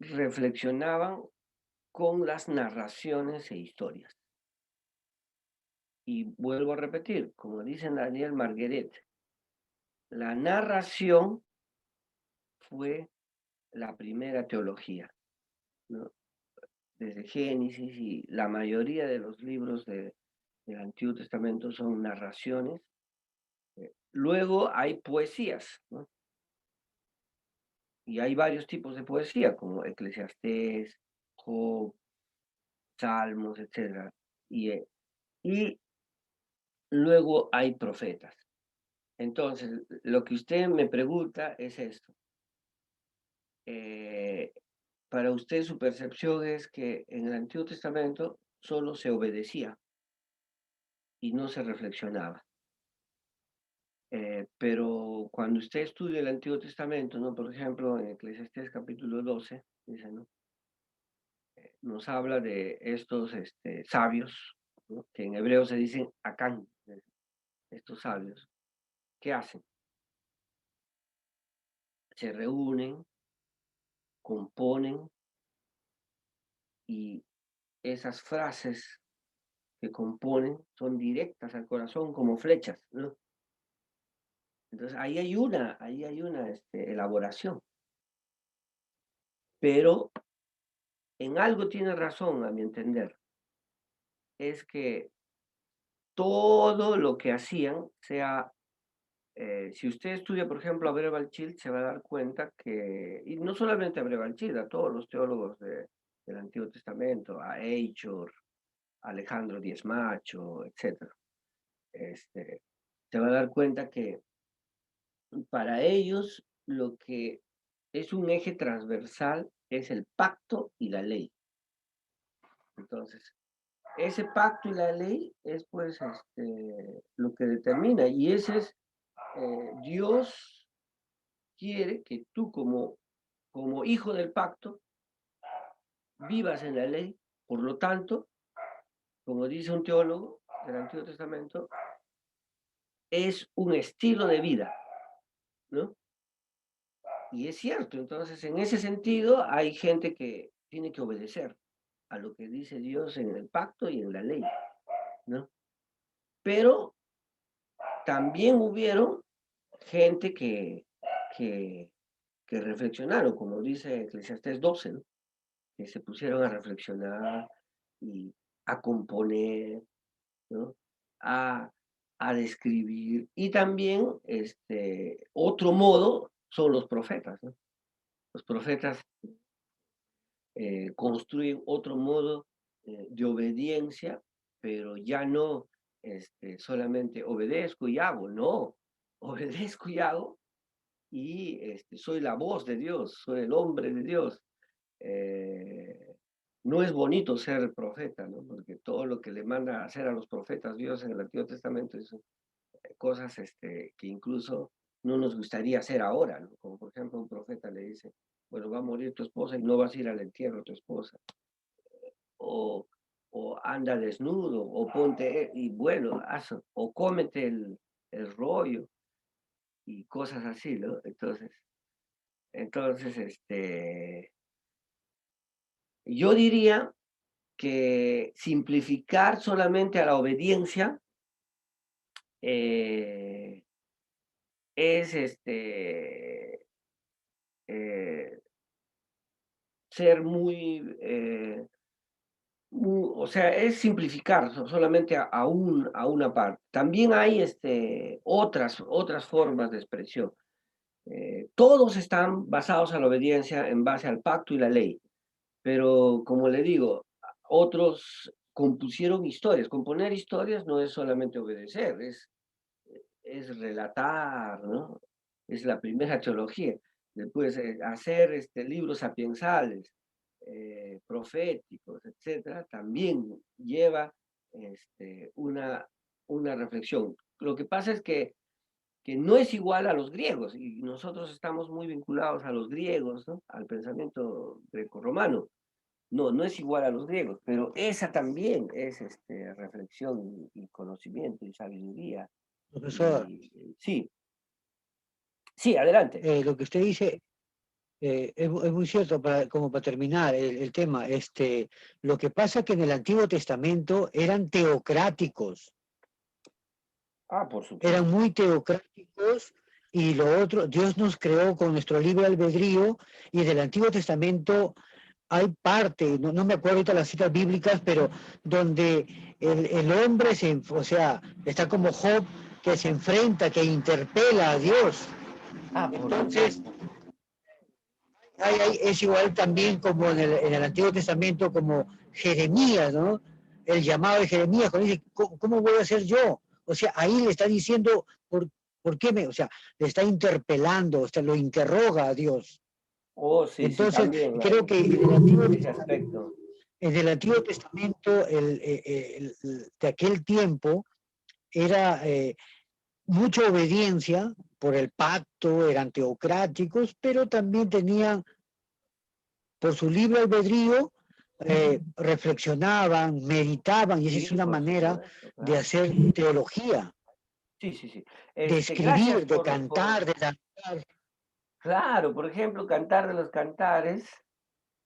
reflexionaban con las narraciones e historias. Y vuelvo a repetir, como dice Daniel Margueret, la narración fue la primera teología, ¿no? Desde Génesis y la mayoría de los libros del Antiguo Testamento son narraciones. Luego hay poesías, ¿no? Y hay varios tipos de poesía, como Eclesiastés, Job, Salmos, etc. Y luego hay profetas. Entonces, lo que usted me pregunta es esto. Para usted su percepción es que en el Antiguo Testamento solo se obedecía y no se reflexionaba. Pero cuando usted estudia el Antiguo Testamento, ¿no? Por ejemplo, en Eclesiastés capítulo 12, dice, ¿no? Nos habla de estos sabios, ¿no? Que en hebreo se dicen acán, estos sabios. ¿Qué hacen? Se reúnen, componen, y esas frases que componen son directas al corazón como flechas, ¿no? Entonces ahí hay una elaboración. Pero en algo tiene razón, a mi entender, es que todo lo que hacían, si usted estudia, por ejemplo, a Breval Childs, se va a dar cuenta que, y no solamente a Breval Childs, a todos los teólogos del Antiguo Testamento, a Eichhorn, Alejandro Diez Macho, etc., se va a dar cuenta que para ellos lo que es un eje transversal es el pacto y la ley. Entonces, ese pacto y la ley es pues lo que determina, y ese es, Dios quiere que tú como hijo del pacto vivas en la ley. Por lo tanto, como dice un teólogo del Antiguo Testamento, es un estilo de vida, ¿no? Y es cierto, entonces en ese sentido hay gente que tiene que obedecer a lo que dice Dios en el pacto y en la ley, ¿no? Pero también hubieron gente que reflexionaron, como dice Eclesiastés 12, ¿no? Que se pusieron a reflexionar y a componer, ¿no? A describir. Y también otro modo son los profetas, ¿no? Los profetas construyen otro modo de obediencia, pero ya no solamente obedezco y hago, no, obedezco y hago, y soy la voz de Dios, soy el hombre de Dios. No es bonito ser profeta, ¿no? Porque todo lo que le manda a hacer a los profetas Dios en el Antiguo Testamento son cosas que incluso no nos gustaría hacer ahora, ¿no? Como por ejemplo un profeta le dice, bueno, va a morir tu esposa y no vas a ir al entierro de tu esposa, o, o anda desnudo, o ponte, y bueno, o cómete el rollo, y cosas así, ¿no? Entonces, yo diría que simplificar solamente a la obediencia es eh, ser o sea, es simplificar solamente a una parte. También hay otras formas de expresión. Todos están basados a la obediencia en base al pacto y la ley, pero como le digo, otros compusieron historias. Componer historias no es solamente obedecer, es relatar, ¿no? Es la primera teología. Después, hacer libros sapiensales, proféticos, etcétera, también lleva una reflexión. Lo que pasa es que no es igual a los griegos, y nosotros estamos muy vinculados a los griegos, ¿no? Al pensamiento grecorromano. No, no es igual a los griegos, pero esa también es reflexión y conocimiento y sabiduría. Profesor, Sí, sí, adelante. lo que usted dice es muy cierto, como para terminar el tema. Lo que pasa es que en el Antiguo Testamento eran teocráticos, Por supuesto. eran muy teocráticos, y lo otro, Dios nos creó con nuestro libre albedrío, y del Antiguo Testamento hay parte, no me acuerdo ahorita las citas bíblicas, pero donde el hombre o sea, está como Job, que se enfrenta, que interpela a Dios. Entonces, es igual también como en el Antiguo Testamento, como Jeremías, ¿no? El llamado de Jeremías, cuando dice, ¿cómo voy a hacer yo? O sea, ahí le está diciendo, ¿por qué o sea, le está interpelando, lo interroga a Dios. Sí, Entonces, sí, también, creo que en el Antiguo Testamento, de aquel tiempo, era mucha obediencia por el pacto, eran teocráticos, pero también tenían, por su libre albedrío, reflexionaban, meditaban, y esa es Sí, una por manera supuesto, de claro. hacer teología, Sí, sí, sí. de Gracias escribir, de cantar, de danzar. claro, por ejemplo, Cantar de los Cantares,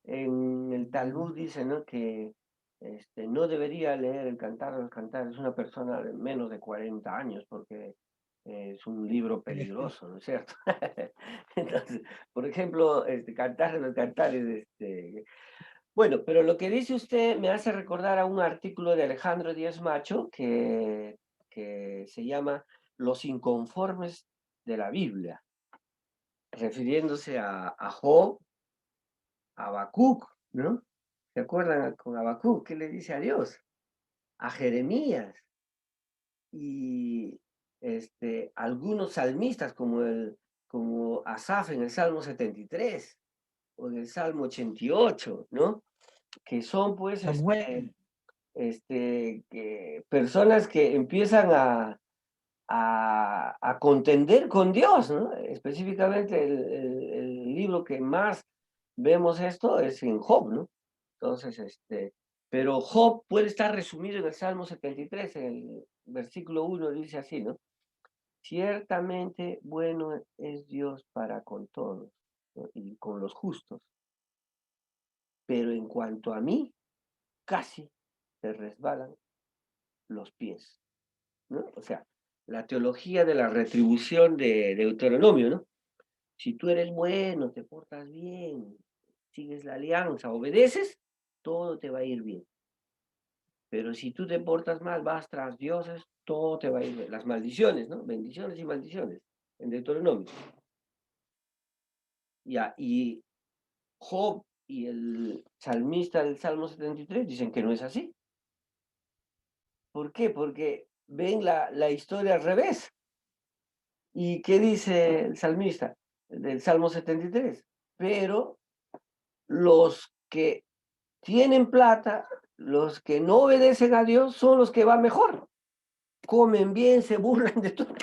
en el Talmud dice, ¿no? Que no debería leer el Cantar de los Cantares una persona de menos de 40 años, porque es un libro peligroso, ¿no es cierto? Entonces, por ejemplo, Cantar de los Cantares, bueno, pero lo que dice usted me hace recordar a un artículo de Alejandro Díaz Macho que se llama Los inconformes de la Biblia, refiriéndose a Job, a Habacuc, ¿no? ¿Se acuerdan con Habacuc? ¿Qué le dice a Dios? A Jeremías y algunos salmistas como Asaf en el Salmo 73 o en el Salmo 88, ¿no? Que son pues Samuel, personas que empiezan a contender con Dios, ¿no? Específicamente el libro que más vemos esto es en Job, ¿no? Entonces, pero Job puede estar resumido en el Salmo 73, en el versículo 1 dice así, ¿no? Ciertamente bueno es Dios para con todos, ¿no? Y con los justos, pero en cuanto a mí, casi se resbalan los pies, ¿no? O sea, la teología de la retribución de Deuteronomio, ¿no? Si tú eres bueno, te portas bien, sigues la alianza, obedeces, todo te va a ir bien. Pero si tú te portas mal, vas tras dioses, todo te va a ir bien. Las maldiciones, ¿no? Bendiciones y maldiciones en Deuteronomio. Ya, y Job y el salmista del Salmo 73 dicen que no es así. ¿Por qué? Porque ven la historia al revés. ¿Y qué dice el salmista del Salmo 73? Pero los que tienen plata, los que no obedecen a Dios, son los que van mejor. Comen bien, se burlan de todo.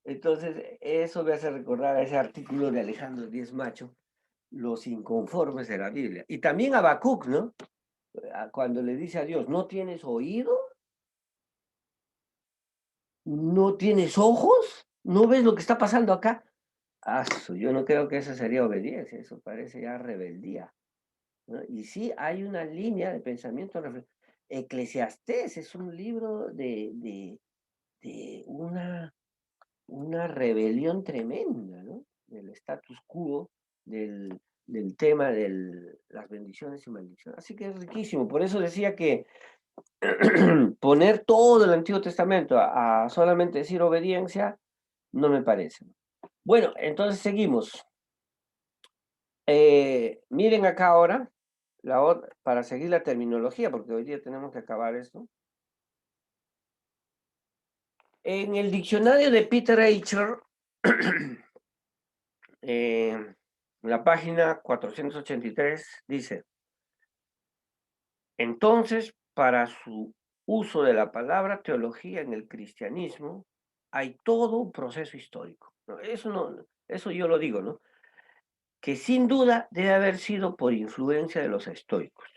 Entonces, eso me hace recordar a ese artículo de Alejandro Díez Macho, los inconformes de la Biblia. Y también a Habacuc, ¿no? Cuando le dice a Dios, ¿no tienes oído? ¿No tienes ojos? ¿No ves lo que está pasando acá? Yo no creo que eso sería obediencia, eso parece ya rebeldía, ¿no? Y sí, hay una línea de pensamiento. Eclesiastés es un libro de una rebelión tremenda, ¿no? Del status quo, del tema de las bendiciones y maldiciones. Así que es riquísimo. Por eso decía que poner todo el Antiguo Testamento a solamente decir obediencia, no me parece. Bueno, entonces seguimos. Miren acá ahora, para seguir la terminología, porque hoy día tenemos que acabar esto. En el diccionario de Peter Eicher, la página 483 dice, entonces, para su uso de la palabra teología en el cristianismo, hay todo un proceso histórico. Eso yo lo digo, ¿no? Que sin duda debe haber sido por influencia de los estoicos,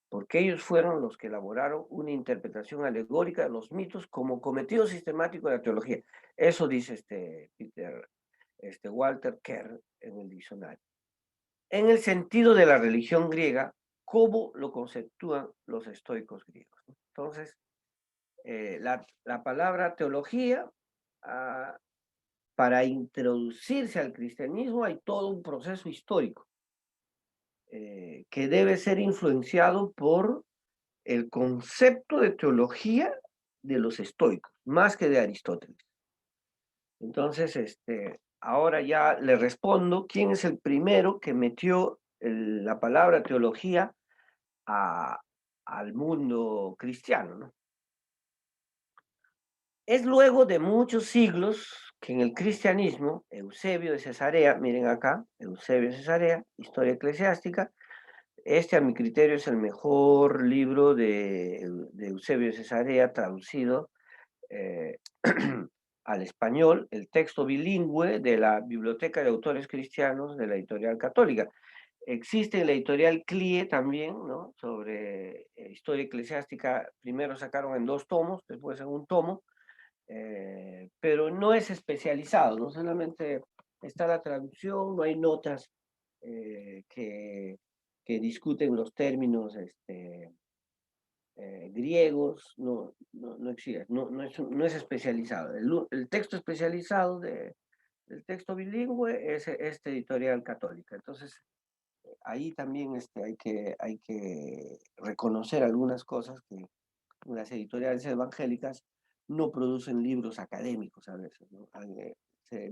porque ellos fueron los que elaboraron una interpretación alegórica de los mitos como cometido sistemático de la teología. Eso dice Walter Kerr en el diccionario. En el sentido de la religión griega, como lo conceptúan los estoicos griegos. Entonces, la palabra teología, para introducirse al cristianismo hay todo un proceso histórico que debe ser influenciado por el concepto de teología de los estoicos, más que de Aristóteles. Entonces, ahora ya le respondo quién es el primero que metió la palabra teología al mundo cristiano, ¿no? Es luego de muchos siglos que en el cristianismo, Eusebio de Cesarea, miren acá, Eusebio de Cesarea, Historia Eclesiástica, a mi criterio es el mejor libro de Eusebio de Cesarea traducido al español el texto bilingüe de la Biblioteca de Autores Cristianos de la Editorial Católica. Existe la editorial CLIE también, ¿no? Sobre historia eclesiástica. Primero sacaron en 2 tomos, después en 1 tomo, pero no es especializado, no solamente está la traducción, no hay notas que discuten los términos griegos, no existe, no es especializado. El texto especializado del texto bilingüe es esta editorial católica. Entonces, ahí también hay que reconocer algunas cosas que las editoriales evangélicas no producen libros académicos a veces, ¿no?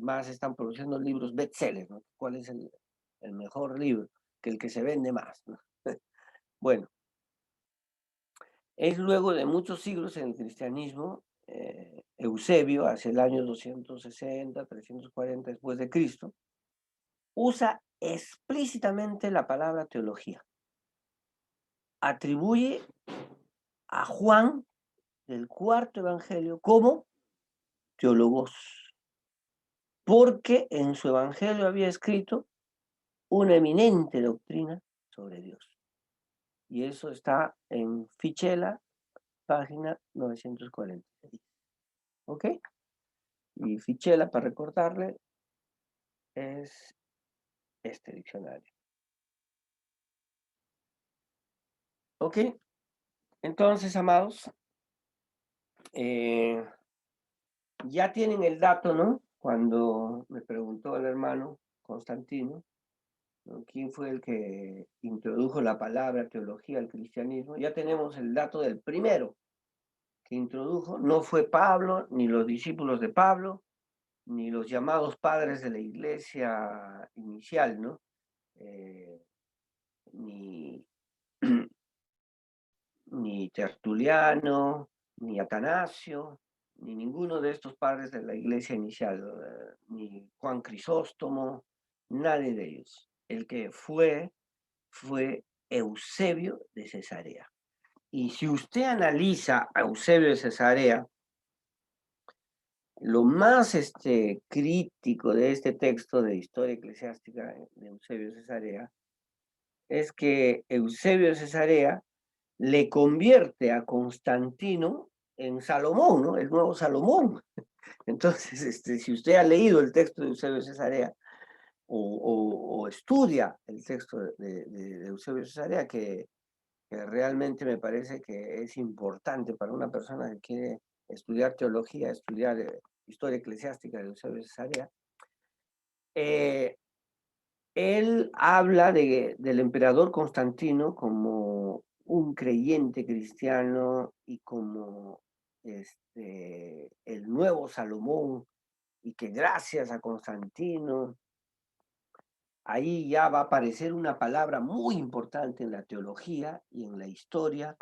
Más están produciendo libros bestsellers, ¿no? ¿Cuál es el mejor libro? Que el que se vende más, ¿no? Bueno, es luego de muchos siglos en el cristianismo, Eusebio, hacia el año 260, 340 después de Cristo, usa explícitamente la palabra teología. Atribuye a Juan del 4º evangelio como teólogos, porque en su evangelio había escrito una eminente doctrina sobre Dios. Y eso está en Fichela, página 946. ¿Ok? Y Fichela, para recordarle, es este diccionario. ¿Ok? Entonces, amados, ya tienen el dato, ¿no? Cuando me preguntó el hermano Constantino, ¿no? ¿Quién fue el que introdujo la palabra teología al cristianismo? Ya tenemos el dato del primero que introdujo. No fue Pablo, ni los discípulos de Pablo, ni los llamados padres de la iglesia inicial, ¿no? Ni, ni Tertuliano, ni Atanasio, ni ninguno de estos padres de la iglesia inicial, ni Juan Crisóstomo, nadie de ellos. El que fue Eusebio de Cesarea. Y si usted analiza a Eusebio de Cesarea, lo más crítico de este texto de historia eclesiástica de Eusebio de Cesarea es que Eusebio de Cesarea le convierte a Constantino en Salomón, ¿no? El nuevo Salomón. Entonces, si usted ha leído el texto de Eusebio de Cesarea o estudia el texto de Eusebio de Cesarea, que realmente me parece que es importante para una persona que quiere estudiar teología, estudiar historia eclesiástica de Eusebio de Cesarea, él habla del emperador Constantino como un creyente cristiano y como el nuevo Salomón, y que gracias a Constantino, ahí ya va a aparecer una palabra muy importante en la teología y en la historia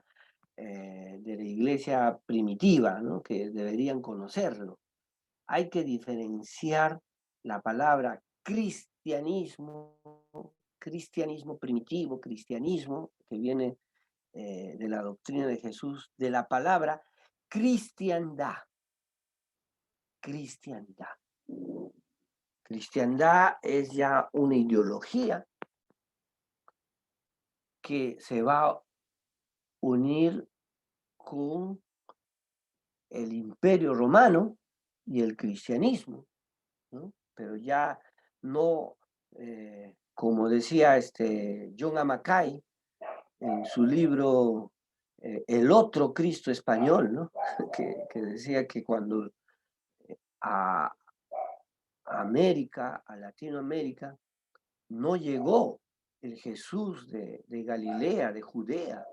de la iglesia primitiva, ¿no? Que deberían conocerlo. Hay que diferenciar la palabra cristianismo primitivo, cristianismo, que viene de la doctrina de Jesús, de la palabra cristiandad. Cristiandad. Cristiandad es ya una ideología que se va a unir con el Imperio Romano y el cristianismo, ¿no? Pero ya no, como decía John Amakai en su libro El otro Cristo español, ¿no? que decía que cuando a América, a Latinoamérica, no llegó el Jesús de Galilea, de Judea,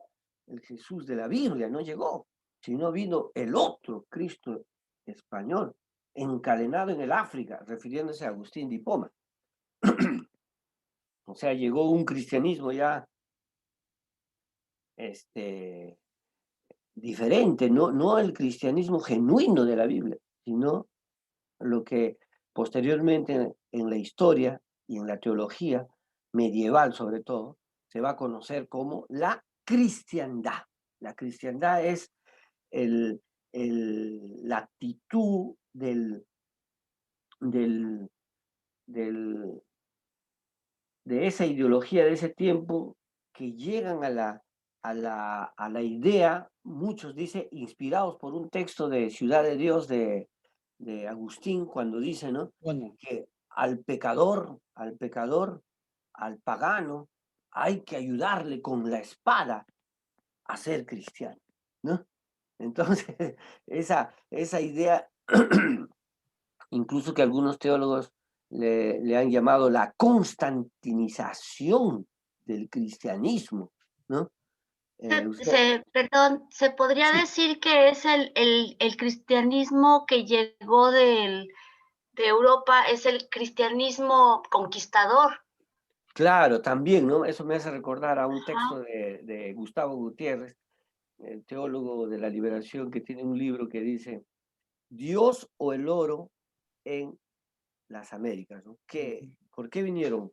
el Jesús de la Biblia, no llegó, sino vino el otro Cristo español, encadenado en el África, refiriéndose a Agustín de Hipona. O sea, llegó un cristianismo ya diferente, no el cristianismo genuino de la Biblia, sino lo que posteriormente en la historia y en la teología medieval sobre todo, se va a conocer como la cristiandad. La cristiandad es el la actitud de esa ideología de ese tiempo, que llegan a la idea, muchos dicen, inspirados por un texto de Ciudad de Dios de Agustín, cuando dice, ¿no?, Bueno, que al pecador, al pagano, hay que ayudarle con la espada a ser cristiano, ¿no? Entonces, esa idea, incluso que algunos teólogos le han llamado la constantinización del cristianismo, ¿no? Perdón, ¿se podría Sí, decir que es el cristianismo que llegó de Europa, es el cristianismo conquistador? claro, también, ¿no? Eso me hace recordar a un Ajá. texto de Gustavo Gutiérrez, el teólogo de la liberación, que tiene un libro que dice, Dios o el oro en las Américas, ¿no? ¿Por qué vinieron?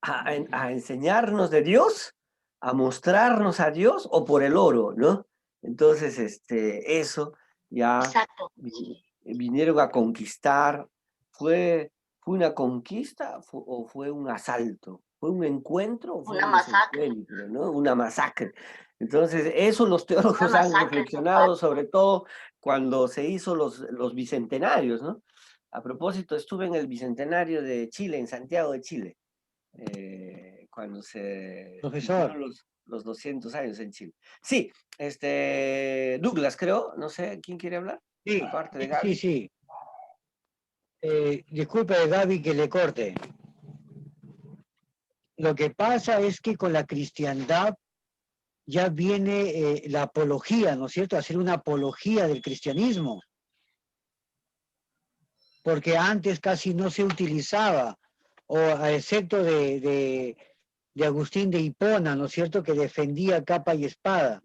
¿A enseñarnos de Dios? ¿A mostrarnos a Dios? ¿O por el oro, no? Entonces, eso ya Exacto. vinieron a conquistar. ¿Fue una conquista o fue un asalto? ¿Fue un encuentro o fue Una un masacre, desencuentro, ¿no? Una masacre. Entonces, eso los una teólogos han masacre total. reflexionado, sobre todo cuando se hizo los bicentenarios, ¿no? A propósito, estuve en el bicentenario de Chile, en Santiago de Chile, cuando se profesor, cumplieron los 200 años en Chile. Sí, Douglas, creo, no sé, ¿quién quiere hablar? sí, Aparte de sí, Gaby. sí. Disculpe, Gaby, que le corte. Lo que pasa es que con la cristiandad ya viene la apología, ¿no es cierto? Hacer una apología del cristianismo, porque antes casi no se utilizaba, o a excepto de Agustín de Hipona, ¿no es cierto?, que defendía capa y espada.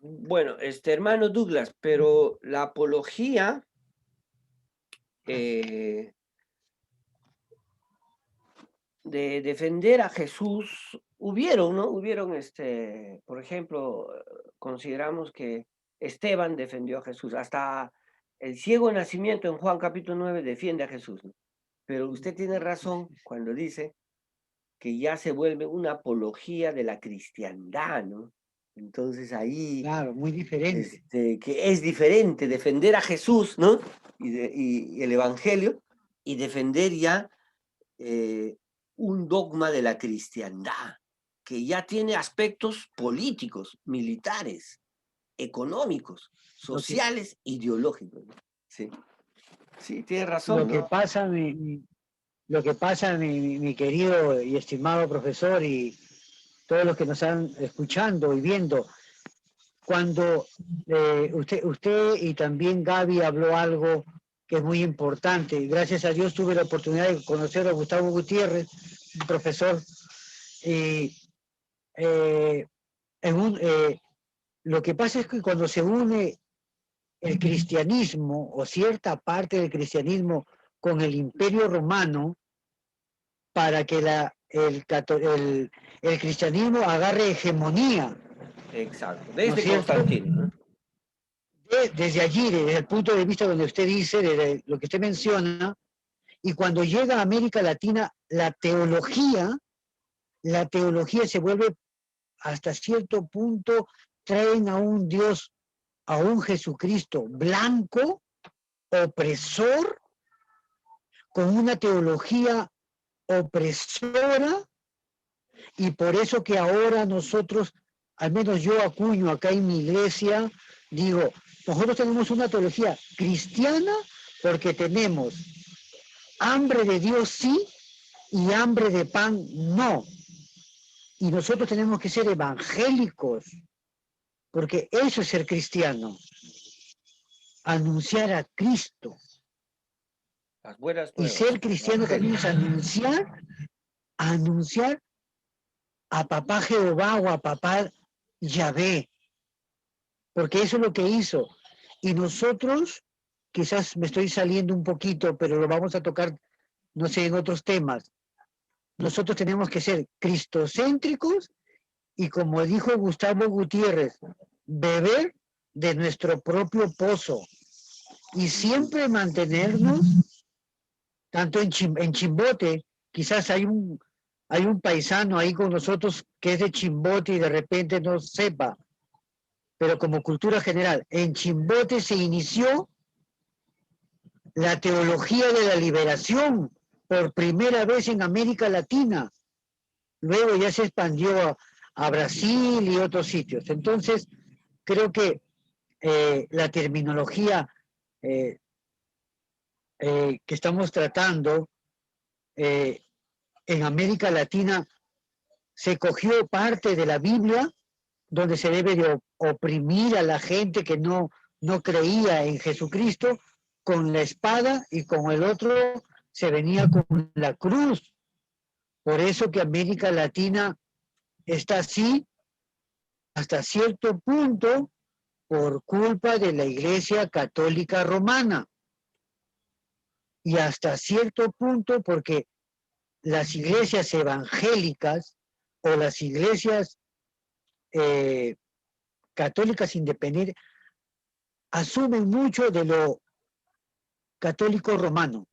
Bueno, hermano Douglas, pero la apología de defender a Jesús, hubieron, ¿no? Hubieron, por ejemplo, consideramos que Esteban defendió a Jesús, hasta el ciego de nacimiento en Juan capítulo 9 defiende a Jesús, ¿no? Pero usted tiene razón cuando dice que ya se vuelve una apología de la cristiandad, ¿no? Entonces ahí, Claro, muy diferente. que es diferente defender a Jesús, ¿no? Y el Evangelio, y defender ya un dogma de la cristiandad, que ya tiene aspectos políticos, militares, económicos, Lo que, sociales, ideológicos, ¿no? Sí, sí, tiene lo razón, que ¿no? pasa, lo que pasa, mi querido y estimado profesor, y todos los que nos están escuchando y viendo, cuando usted y también Gaby habló algo que es muy importante. Gracias a Dios tuve la oportunidad de conocer a Gustavo Gutiérrez, un profesor, y lo que pasa es que cuando se une el cristianismo o cierta parte del cristianismo con el imperio romano, para que el cristianismo agarre hegemonía, Exacto, ¿no es desde cierto? Constantino, ¿no? Desde allí, desde el punto de vista donde usted dice, desde lo que usted menciona, y cuando llega a América Latina, la teología se vuelve hasta cierto punto, traen a un Dios, a un Jesucristo blanco, opresor, con una teología opresora, y por eso que ahora nosotros, al menos yo acuño acá en mi iglesia, digo, nosotros tenemos una teología cristiana porque tenemos hambre de Dios sí y hambre de pan no. Y nosotros tenemos que ser evangélicos, porque eso es ser cristiano, anunciar a Cristo. Las buenas Y nuevas, ser cristiano también es anunciar a papá Jehová o a papá Yahvé, porque eso es lo que hizo. Y nosotros, quizás me estoy saliendo un poquito, pero lo vamos a tocar, no sé, en otros temas. Nosotros tenemos que ser cristocéntricos y, como dijo Gustavo Gutiérrez, beber de nuestro propio pozo y siempre mantenernos, tanto en Chimbote, quizás hay un paisano ahí con nosotros que es de Chimbote y de repente no sepa, pero como cultura general, en Chimbote se inició la teología de la liberación por primera vez en América Latina. Luego ya se expandió a Brasil y otros sitios. Entonces, creo que la terminología que estamos tratando en América Latina se cogió parte de la Biblia, donde se debe de oprimir a la gente que no creía en Jesucristo con la espada, y con el otro se venía con la cruz. Por eso que América Latina está así hasta cierto punto por culpa de la Iglesia Católica Romana, y hasta cierto punto porque las iglesias evangélicas o las iglesias católicas independientes asumen mucho de lo católico romano,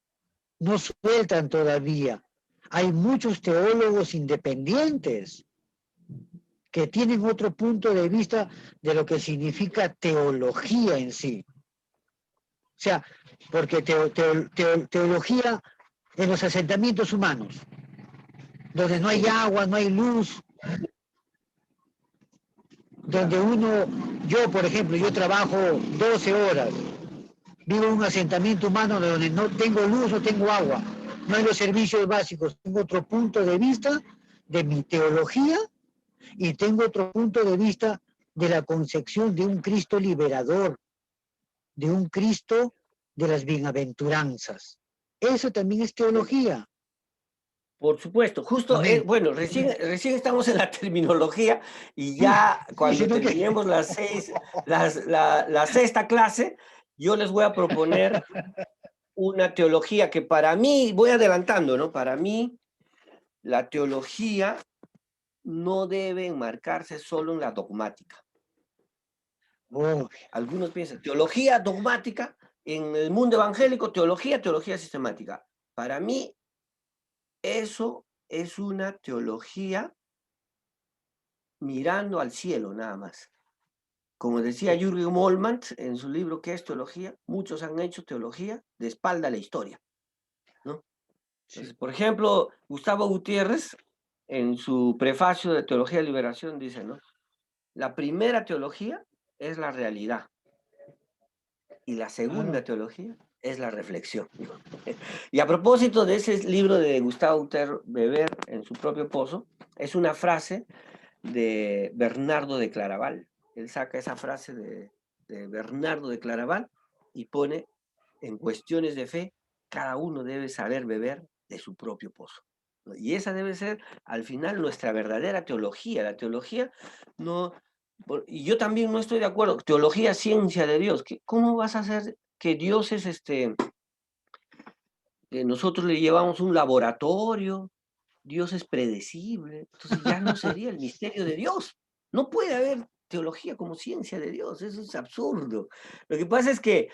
no sueltan todavía. Hay muchos teólogos independientes que tienen otro punto de vista de lo que significa teología en sí. O sea, porque teología en los asentamientos humanos, donde no hay agua, no hay luz, donde yo por ejemplo, yo trabajo 12 horas, vivo en un asentamiento humano donde no tengo luz, no tengo agua, no hay los servicios básicos. Tengo otro punto de vista de mi teología y tengo otro punto de vista de la concepción de un Cristo liberador, de un Cristo de las bienaventuranzas. Eso también es teología. Por supuesto, justo, bueno, recién estamos en la terminología y ya cuando terminemos la sexta clase, yo les voy a proponer una teología que para mí, voy adelantando, ¿no? Para mí, la teología no debe enmarcarse solo en la dogmática. Algunos piensan, teología dogmática, en el mundo evangélico, teología sistemática. Para mí, eso es una teología mirando al cielo nada más. Como decía Jürgen Moltmann en su libro ¿Qué es teología? Muchos han hecho teología de espalda a la historia, ¿no? Entonces, por ejemplo, Gustavo Gutiérrez, en su prefacio de Teología de Liberación, dice, ¿no? La primera teología es la realidad y la segunda teología es la reflexión. Y a propósito de ese libro de Gustavo Gutiérrez Beber, en su propio pozo, es una frase de Bernardo de Claraval. Él saca esa frase de Bernardo de Claraval y pone, en cuestiones de fe, cada uno debe saber beber de su propio pozo. Y esa debe ser, al final, nuestra verdadera teología. La teología no... Y yo también no estoy de acuerdo. Teología, ciencia de Dios. ¿Cómo vas a hacer que Dios es que nosotros le llevamos un laboratorio? Dios es predecible. Entonces ya no sería el misterio de Dios. No puede haber teología como ciencia de Dios. Eso es absurdo. Lo que pasa es que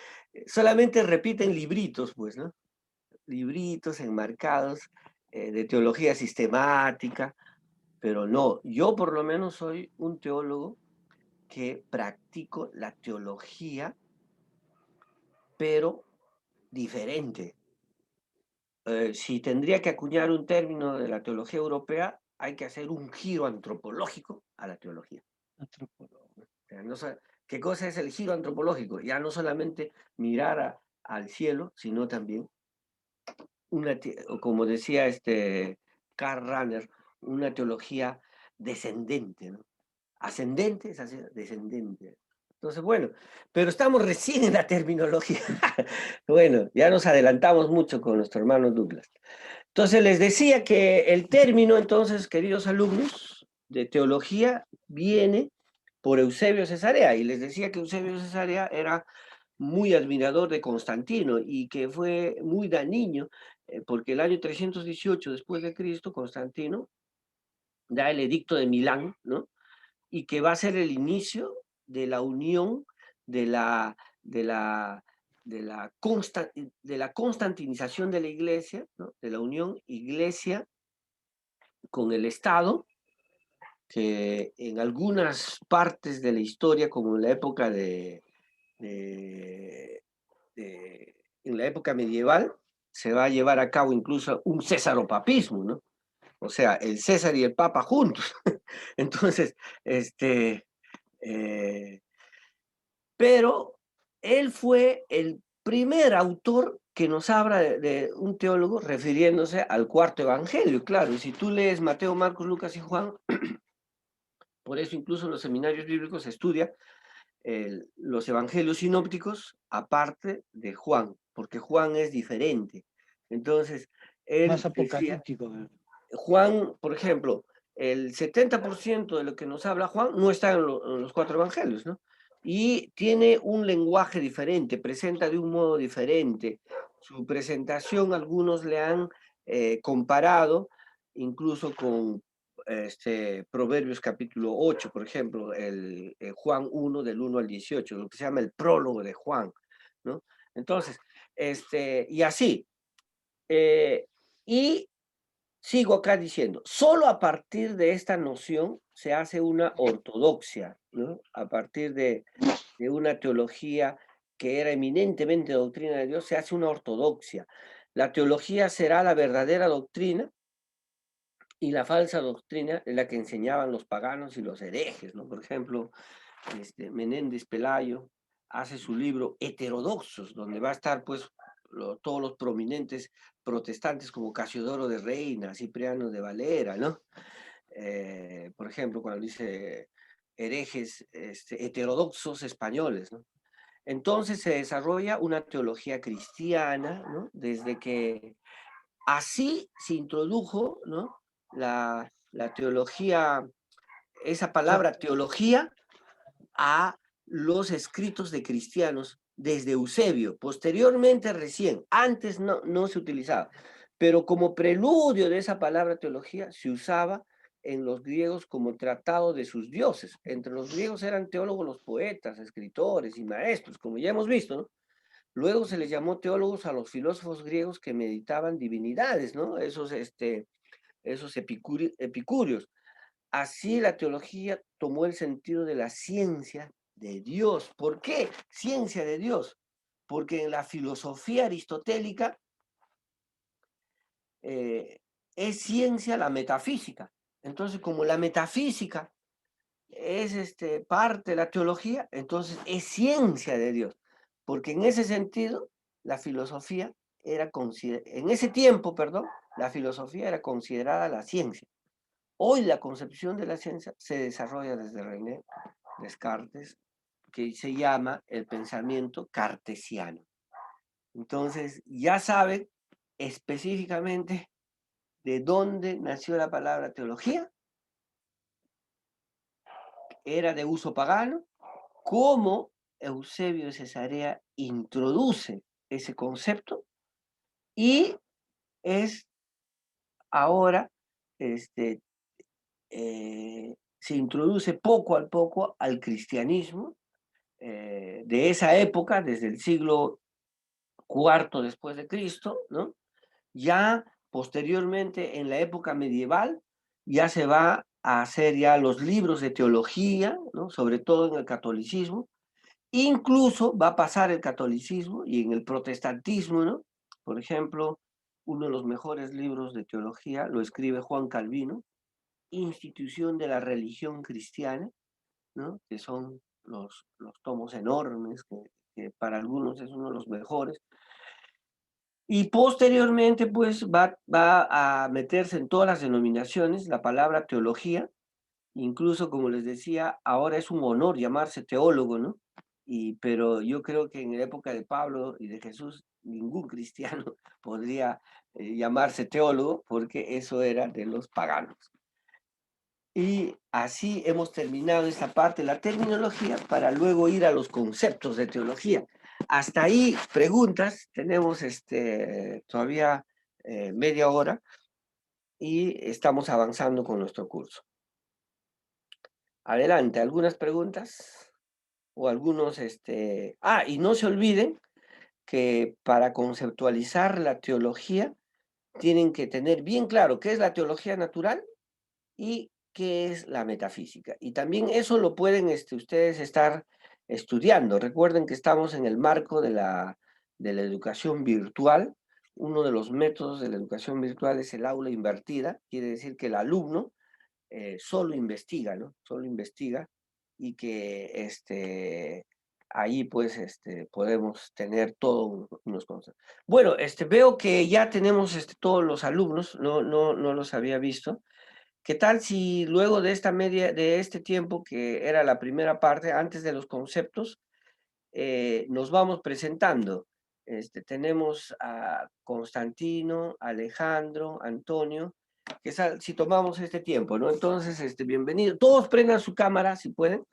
solamente repiten libritos, pues, ¿no? Libritos enmarcados de teología sistemática, pero no, yo por lo menos soy un teólogo que practico la teología, pero diferente. Si tendría que acuñar un término de la teología europea, hay que hacer un giro antropológico a la teología. ¿Qué cosa es el giro antropológico? Ya no solamente mirar al cielo, sino también como decía Karl Rahner, una teología descendente, ¿no? Ascendente es descendente. Entonces, bueno, pero estamos recién en la terminología. Bueno, ya nos adelantamos mucho con nuestro hermano Douglas. Entonces, les decía que el término, entonces, queridos alumnos, de teología viene por Eusebio Cesarea, y les decía que Eusebio Cesarea era muy admirador de Constantino y que fue muy dañino, porque el año 318 después de Cristo, Constantino da el edicto de Milán, ¿no? Y que va a ser el inicio de la unión de la, de la, de la constantinización de la iglesia, ¿no? De la unión iglesia con el Estado, que en algunas partes de la historia, como en la época en la época medieval, se va a llevar a cabo incluso un césaropapismo, ¿no? O sea, el César y el Papa juntos. Entonces, pero él fue el primer autor que nos habla de un teólogo refiriéndose al cuarto evangelio, claro. Y si tú lees Mateo, Marcos, Lucas y Juan, por eso incluso en los seminarios bíblicos se estudia los evangelios sinópticos aparte de Juan, porque Juan es diferente. Entonces, Más él decía, apocalíptico. Juan, por ejemplo, el 70% de lo que nos habla Juan no está en los cuatro evangelios, ¿no? Y tiene un lenguaje diferente, presenta de un modo diferente. Su presentación, algunos le han comparado incluso con Proverbios capítulo 8, por ejemplo, el Juan 1 del 1 al 18, lo que se llama el prólogo de Juan, ¿no? Entonces, y así. Y sigo acá diciendo, solo a partir de esta noción se hace una ortodoxia, ¿no? A partir de una teología que era eminentemente doctrina de Dios, se hace una ortodoxia. La teología será la verdadera doctrina y la falsa doctrina es la que enseñaban los paganos y los herejes, ¿no? Por ejemplo, Menéndez Pelayo hace su libro Heterodoxos, donde va a estar pues todos los prominentes protestantes como Casiodoro de Reina, Cipriano de Valera, ¿no? Por ejemplo, cuando dice herejes heterodoxos españoles, ¿no? Entonces se desarrolla una teología cristiana, ¿no? Desde que así se introdujo, ¿no? La teología, esa palabra teología, a los escritos de cristianos desde Eusebio, posteriormente recién, antes no se utilizaba, pero como preludio de esa palabra teología se usaba en los griegos como tratado de sus dioses. Entre los griegos eran teólogos los poetas, escritores y maestros, como ya hemos visto, ¿no? Luego se les llamó teólogos a los filósofos griegos que meditaban divinidades, ¿no? Esos epicúreos. Así la teología tomó el sentido de la ciencia de Dios. ¿Por qué ciencia de Dios? Porque en la filosofía aristotélica es ciencia la metafísica. Entonces, como la metafísica es parte de la teología, entonces es ciencia de Dios. Porque en ese sentido, la filosofía era en ese tiempo, perdón, la filosofía era considerada la ciencia. Hoy la concepción de la ciencia se desarrolla desde René Descartes, que se llama el pensamiento cartesiano. Entonces, ya saben específicamente de dónde nació la palabra teología, era de uso pagano, cómo Eusebio de Cesarea introduce ese concepto y es ahora se introduce poco a poco al cristianismo de esa época, desde el siglo IV después de Cristo, ¿no? Ya posteriormente, en la época medieval, ya se va a hacer ya los libros de teología, ¿no? Sobre todo en el catolicismo. Incluso va a pasar el catolicismo y en el protestantismo, ¿no? Por ejemplo, uno de los mejores libros de teología lo escribe Juan Calvino, Institución de la Religión Cristiana, ¿no? Que son los tomos enormes, que para algunos es uno de los mejores. Y posteriormente, pues, va a meterse en todas las denominaciones la palabra teología, incluso, como les decía, ahora es un honor llamarse teólogo, ¿no? Pero yo creo que en la época de Pablo y de Jesús, ningún cristiano podría llamarse teólogo, porque eso era de los paganos. Y así hemos terminado esta parte de la terminología para luego ir a los conceptos de teología. Hasta ahí, preguntas. Tenemos todavía media hora y estamos avanzando con nuestro curso. Adelante, ¿algunas preguntas? o algunos, y no se olviden que para conceptualizar la teología tienen que tener bien claro qué es la teología natural y qué es la metafísica. Y también eso lo pueden ustedes estar estudiando. Recuerden que estamos en el marco de la educación virtual. Uno de los métodos de la educación virtual es el aula invertida. Quiere decir que el alumno solo investiga, ¿no? Solo investiga y que ahí pues podemos tener todos unos conceptos. Bueno, veo que ya tenemos todos los alumnos, no los había visto. ¿Qué tal si luego de de este tiempo, que era la primera parte, antes de los conceptos, nos vamos presentando? Tenemos a Constantino, Alejandro, Antonio, si tomamos este tiempo, ¿no? Entonces, bienvenido. Todos prendan su cámara, si pueden.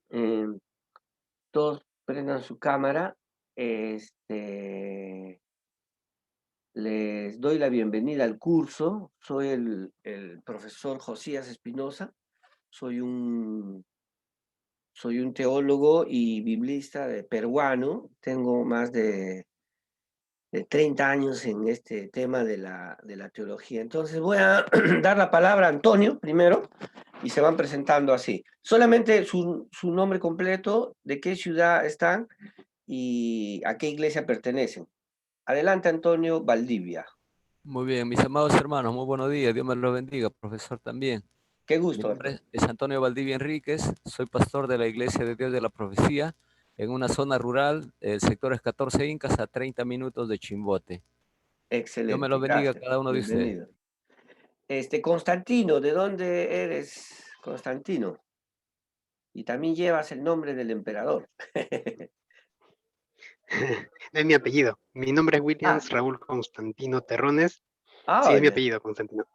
Em, todos prendan su cámara. Les doy la bienvenida al curso. Soy el profesor Josías Espinosa. Soy un teólogo y biblista peruano. Tengo más de 30 años en este tema de la teología. Entonces voy a dar la palabra a Antonio primero y se van presentando así. Solamente su nombre completo, de qué ciudad están y a qué iglesia pertenecen. Adelante, Antonio Valdivia. Muy bien, mis amados hermanos, muy buenos días. Dios me los bendiga, profesor también. Qué Mi gusto. nombre es Antonio Valdivia Enríquez, soy pastor de la Iglesia de Dios de la Profecía en una zona rural, el sector es 14 Incas, a 30 minutos de Chimbote. Excelente. Dios me los bendiga a Gracias. cada uno de ustedes. Bienvenido. Constantino, ¿de dónde eres, Constantino? Y también llevas el nombre del emperador. Es mi apellido. Mi nombre es Williams Raúl Constantino Terrones. Sí, es mi apellido, Constantino.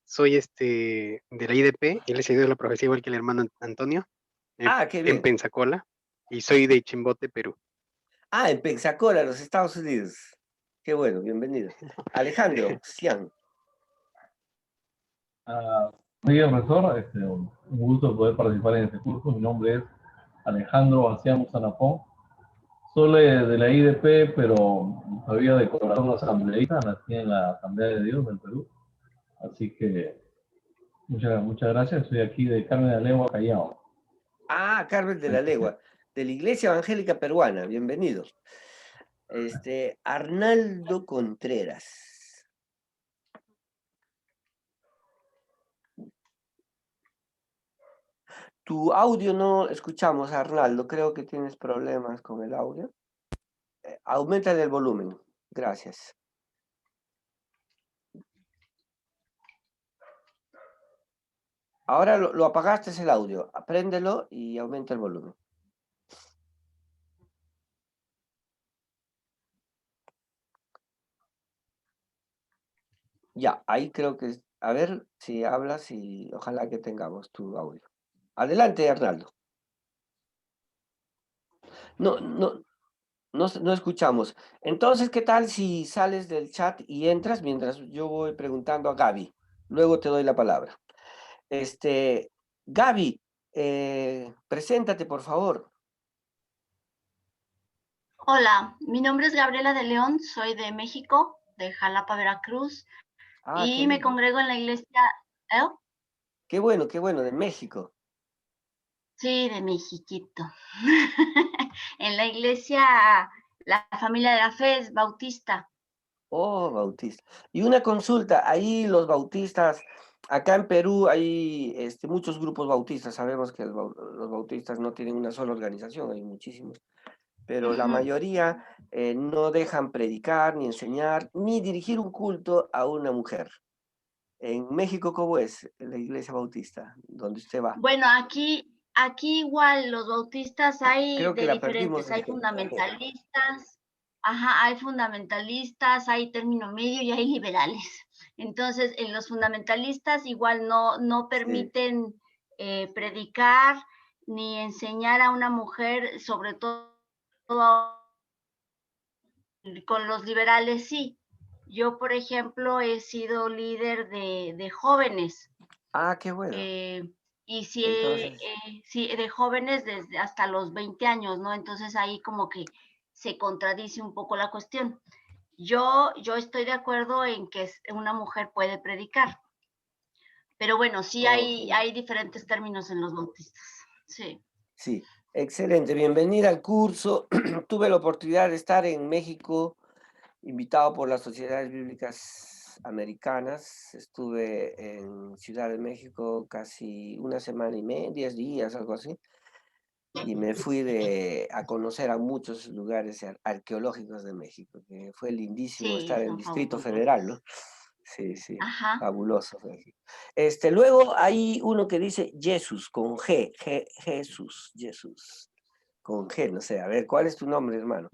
Soy de la IDP, Iglesia de Dios de la Profecía, igual que el hermano Antonio, qué bien. en Pensacola, y soy de Chimbote, Perú. En Pensacola, los Estados Unidos. Qué bueno, bienvenido. Alejandro Cian. Muy bien, profesor. Un gusto poder participar en este curso. Mi nombre es Alejandro Anciano Sanapón. Soy de la IDP, pero todavía de corazón asambleísta. Nací en la Asamblea de Dios del Perú. Así que muchas gracias. Estoy aquí de Carmen de la Legua, Callao. Carmen de la Legua, de la Iglesia Evangélica Peruana. Bienvenido. Arnaldo Contreras. Tu audio no escuchamos, Arnaldo. Creo que tienes problemas con el audio. Aumenta el volumen. Gracias. Ahora lo apagaste el audio. Apréndelo y aumenta el volumen. Ya, ahí creo que... A ver si hablas y ojalá que tengamos tu audio. Adelante, Arnaldo. No escuchamos. Entonces, ¿qué tal si sales del chat y entras mientras yo voy preguntando a Gaby? Luego te doy la palabra. Gaby, preséntate, por favor. Hola, mi nombre es Gabriela de León, soy de México, de Jalapa, Veracruz, y me congrego en la iglesia... Qué bueno, de México. Sí, de Mexiquito. En la iglesia, la familia de la fe es bautista. Oh, bautista. Y una consulta, ahí los bautistas, acá en Perú hay muchos grupos bautistas, sabemos que los bautistas no tienen una sola organización, hay muchísimos, pero la mayoría no dejan predicar, ni enseñar, ni dirigir un culto a una mujer. En México, ¿cómo es la iglesia bautista, donde usted va? Bueno, aquí igual los bautistas hay Creo que de la diferentes, perdimos. hay fundamentalistas, hay fundamentalistas, hay término medio y hay liberales. Entonces, en los fundamentalistas igual no permiten predicar ni enseñar a una mujer, sobre todo con los liberales sí. Yo, por ejemplo, he sido líder de jóvenes Ah, qué bueno. Y si, Entonces, sí, de jóvenes desde hasta los 20 años, ¿no? Entonces ahí como que se contradice un poco la cuestión. Yo estoy de acuerdo en que una mujer puede predicar, pero bueno, sí ok. hay diferentes términos en los bautistas. Sí. Sí, excelente. Bienvenida al curso. Tuve la oportunidad de estar en México, invitado por las Sociedades Bíblicas Americanas. Estuve en Ciudad de México casi una semana y media, 10 días, algo así. Y me fui a conocer a muchos lugares arqueológicos de México, que fue lindísimo Sí, estar en el son Distrito fabulosos. Federal, ¿no? Sí, sí, Ajá. fabuloso. Luego hay uno que dice Jesús, con Jesús, Jesús, con G, no sé. A ver, ¿cuál es tu nombre, hermano?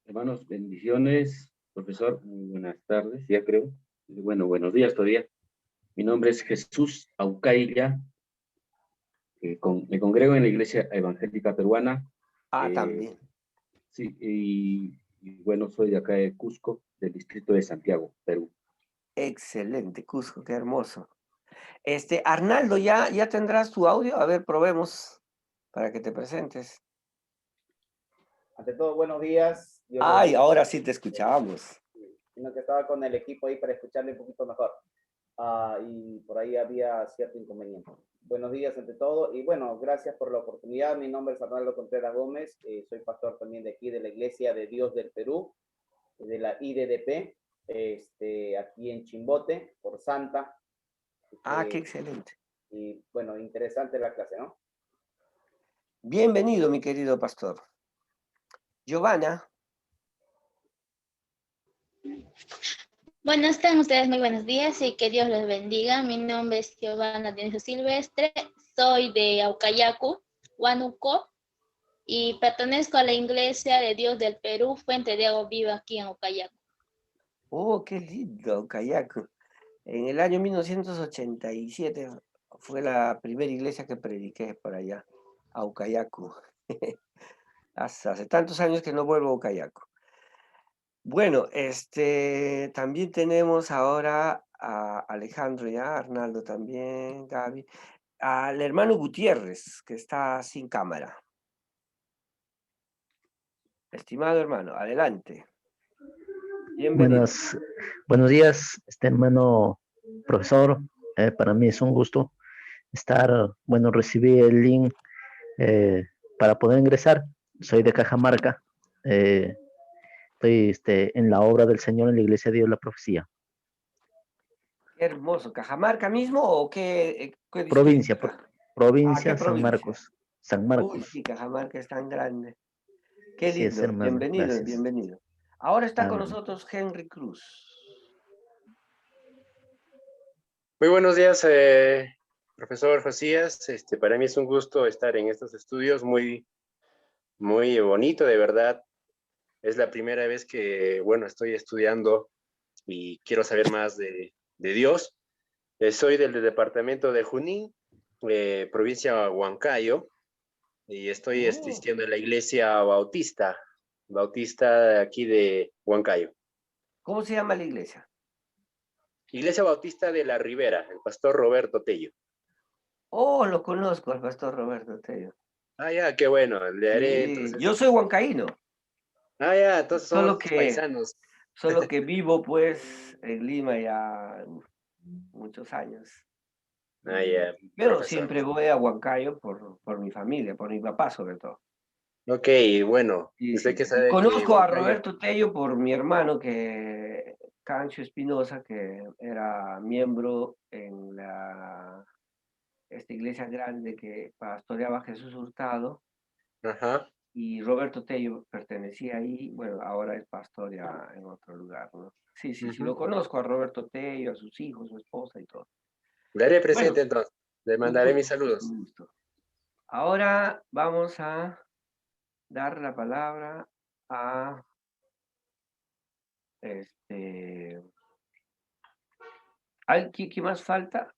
Hermanos, bendiciones, profesor, muy buenas tardes, ya creo. Bueno, buenos días todavía. Mi nombre es Jesús Aucailla, me congrego en la Iglesia Evangélica Peruana. Ah, eh, también. sí, y bueno, soy de acá de Cusco, del distrito de Santiago, Perú. Excelente, Cusco, qué hermoso. Arnaldo, ¿ya tendrás tu audio? A ver, probemos para que te presentes. Ante todo, buenos días. Dios les Ay, bendiga. ahora sí te escuchamos. Sino que estaba con el equipo ahí para escucharle un poquito mejor. Y por ahí había cierto inconveniente. Buenos días ante todo. Y bueno, gracias por la oportunidad. Mi nombre es Arnaldo Contreras Gómez. Soy pastor también de aquí, de la Iglesia de Dios del Perú, de la IDDP, aquí en Chimbote, por Santa. Ah, qué excelente. Y bueno, interesante la clase, ¿no? Bienvenido, mi querido pastor. Giovanna. Bueno, están ustedes muy buenos días y que Dios los bendiga. Mi nombre es Giovanna Dionisio Silvestre, soy de Aucayacu, Huánuco, y pertenezco a la Iglesia de Dios del Perú, Fuente de Agua Viva, aquí en Aucayacu. Oh, qué lindo, Aucayacu. En el año 1987 fue la primera iglesia que prediqué por allá, Aucayacu. Hace tantos años que no vuelvo a Aucayacu. Bueno, también tenemos ahora a Alejandro ya, Arnaldo también, Gaby, al hermano Gutiérrez, que está sin cámara. Estimado hermano, adelante. Bienvenido. Buenos días, hermano profesor. Para mí es un gusto recibí el link para poder ingresar. Soy de Cajamarca. Estoy en la obra del Señor en la Iglesia de Dios la Profecía. Qué hermoso. ¿Cajamarca mismo o qué distrito? Provincia, ¿Qué San provincia? Marcos. San Marcos. Uy, sí, Cajamarca es tan grande. Qué Sí, es lindo. hermano. Bienvenido, Gracias. bienvenido. Ahora está con Amén. nosotros Henry Cruz. Muy buenos días, profesor Josías. Para mí es un gusto estar en estos estudios, muy, muy bonito, de verdad. Es la primera vez que, bueno, estoy estudiando y quiero saber más de Dios. Soy del departamento de Junín, provincia Huancayo, y estoy asistiendo a la iglesia bautista de aquí de Huancayo. ¿Cómo se llama la iglesia? Iglesia Bautista de la Ribera, el pastor Roberto Tello. Oh, lo conozco, al pastor Roberto Tello. Ah, ya, qué bueno, le haré Sí, entonces. yo soy huancaíno. Ah, ya, entonces Solo somos paisanos. Solo que vivo, pues, en Lima ya muchos años. Ah, ya, Pero profesor. siempre voy a Huancayo por mi familia, por mi papá sobre todo. Ok, bueno, Sí, usted sí. que sabe que Conozco a Huancayo... Roberto Tello por mi hermano, Cancho Espinosa, que era miembro en esta iglesia grande que pastoreaba Jesús Hurtado. Ajá. Y Roberto Tello pertenecía ahí, bueno, ahora es pastor ya en otro lugar, ¿no? Sí, sí, sí, lo conozco a Roberto Tello, a sus hijos, su esposa y todo. Le haré presente Bueno, entonces, le un mandaré mis gusto, saludos. un gusto. Ahora vamos a dar la palabra a ¿Quién más falta?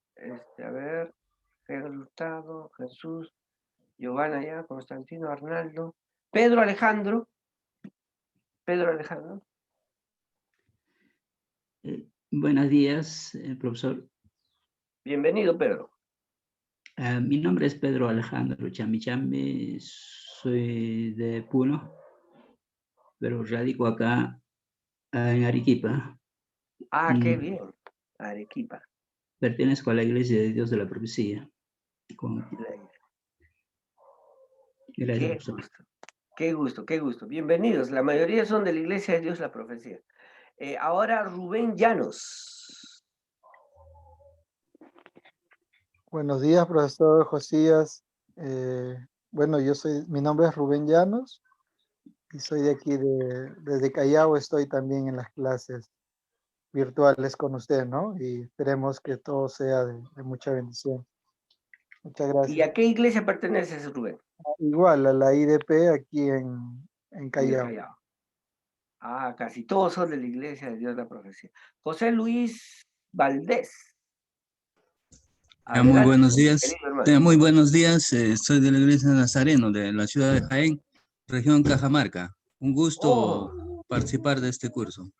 A ver, Jesús Hurtado, Jesús, Giovanna ya, Constantino, Arnaldo, Pedro Alejandro. Buenos días, profesor. Bienvenido, Pedro. Mi nombre es Pedro Alejandro Chamichambe, soy de Puno, pero radico acá en Arequipa. Ah, qué bien, Arequipa. Pertenezco a la Iglesia de Dios de la Profecía. Gracias, Qué profesor. gusto, qué gusto, qué gusto. Bienvenidos. La mayoría son de la Iglesia de Dios la Profecía. Ahora Rubén Llanos. Buenos días, profesor Josías. Bueno, mi nombre es Rubén Llanos y soy de aquí, desde Callao estoy también en las clases virtuales con usted, ¿no? Y esperemos que todo sea de mucha bendición. Muchas ¿Y gracias. a qué iglesia perteneces, Rubén? Igual, a la IDP aquí en En el Callao. Callao. Ah, casi todos son de la Iglesia de Dios la Profecía. José Luis Valdés. Muy Adelante, buenos días. querido hermano. Muy buenos días. Soy de la Iglesia Nazareno de la ciudad de Jaén, región Cajamarca. Un gusto participar de este curso.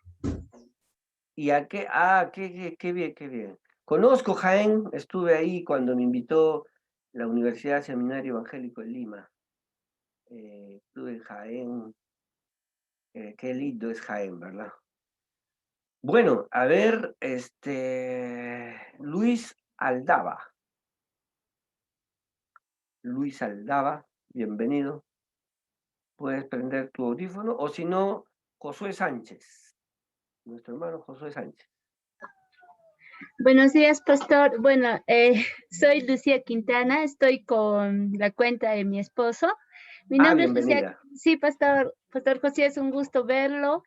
¿Y a qué? Ah, qué bien, qué bien. Conozco Jaén, estuve ahí cuando me invitó la Universidad Seminario Evangélico en Lima. Estuve en Jaén. Qué lindo es Jaén, ¿verdad? Bueno, a ver, Luis Aldaba. Luis Aldaba, bienvenido. Puedes prender tu audífono, o si no, Josué Sánchez. Nuestro hermano Josué Sánchez. Buenos días, pastor. Bueno, soy Lucía Quintana, estoy con la cuenta de mi esposo. Mi nombre es Lucía. Bienvenida. Sí, pastor José, es un gusto verlo.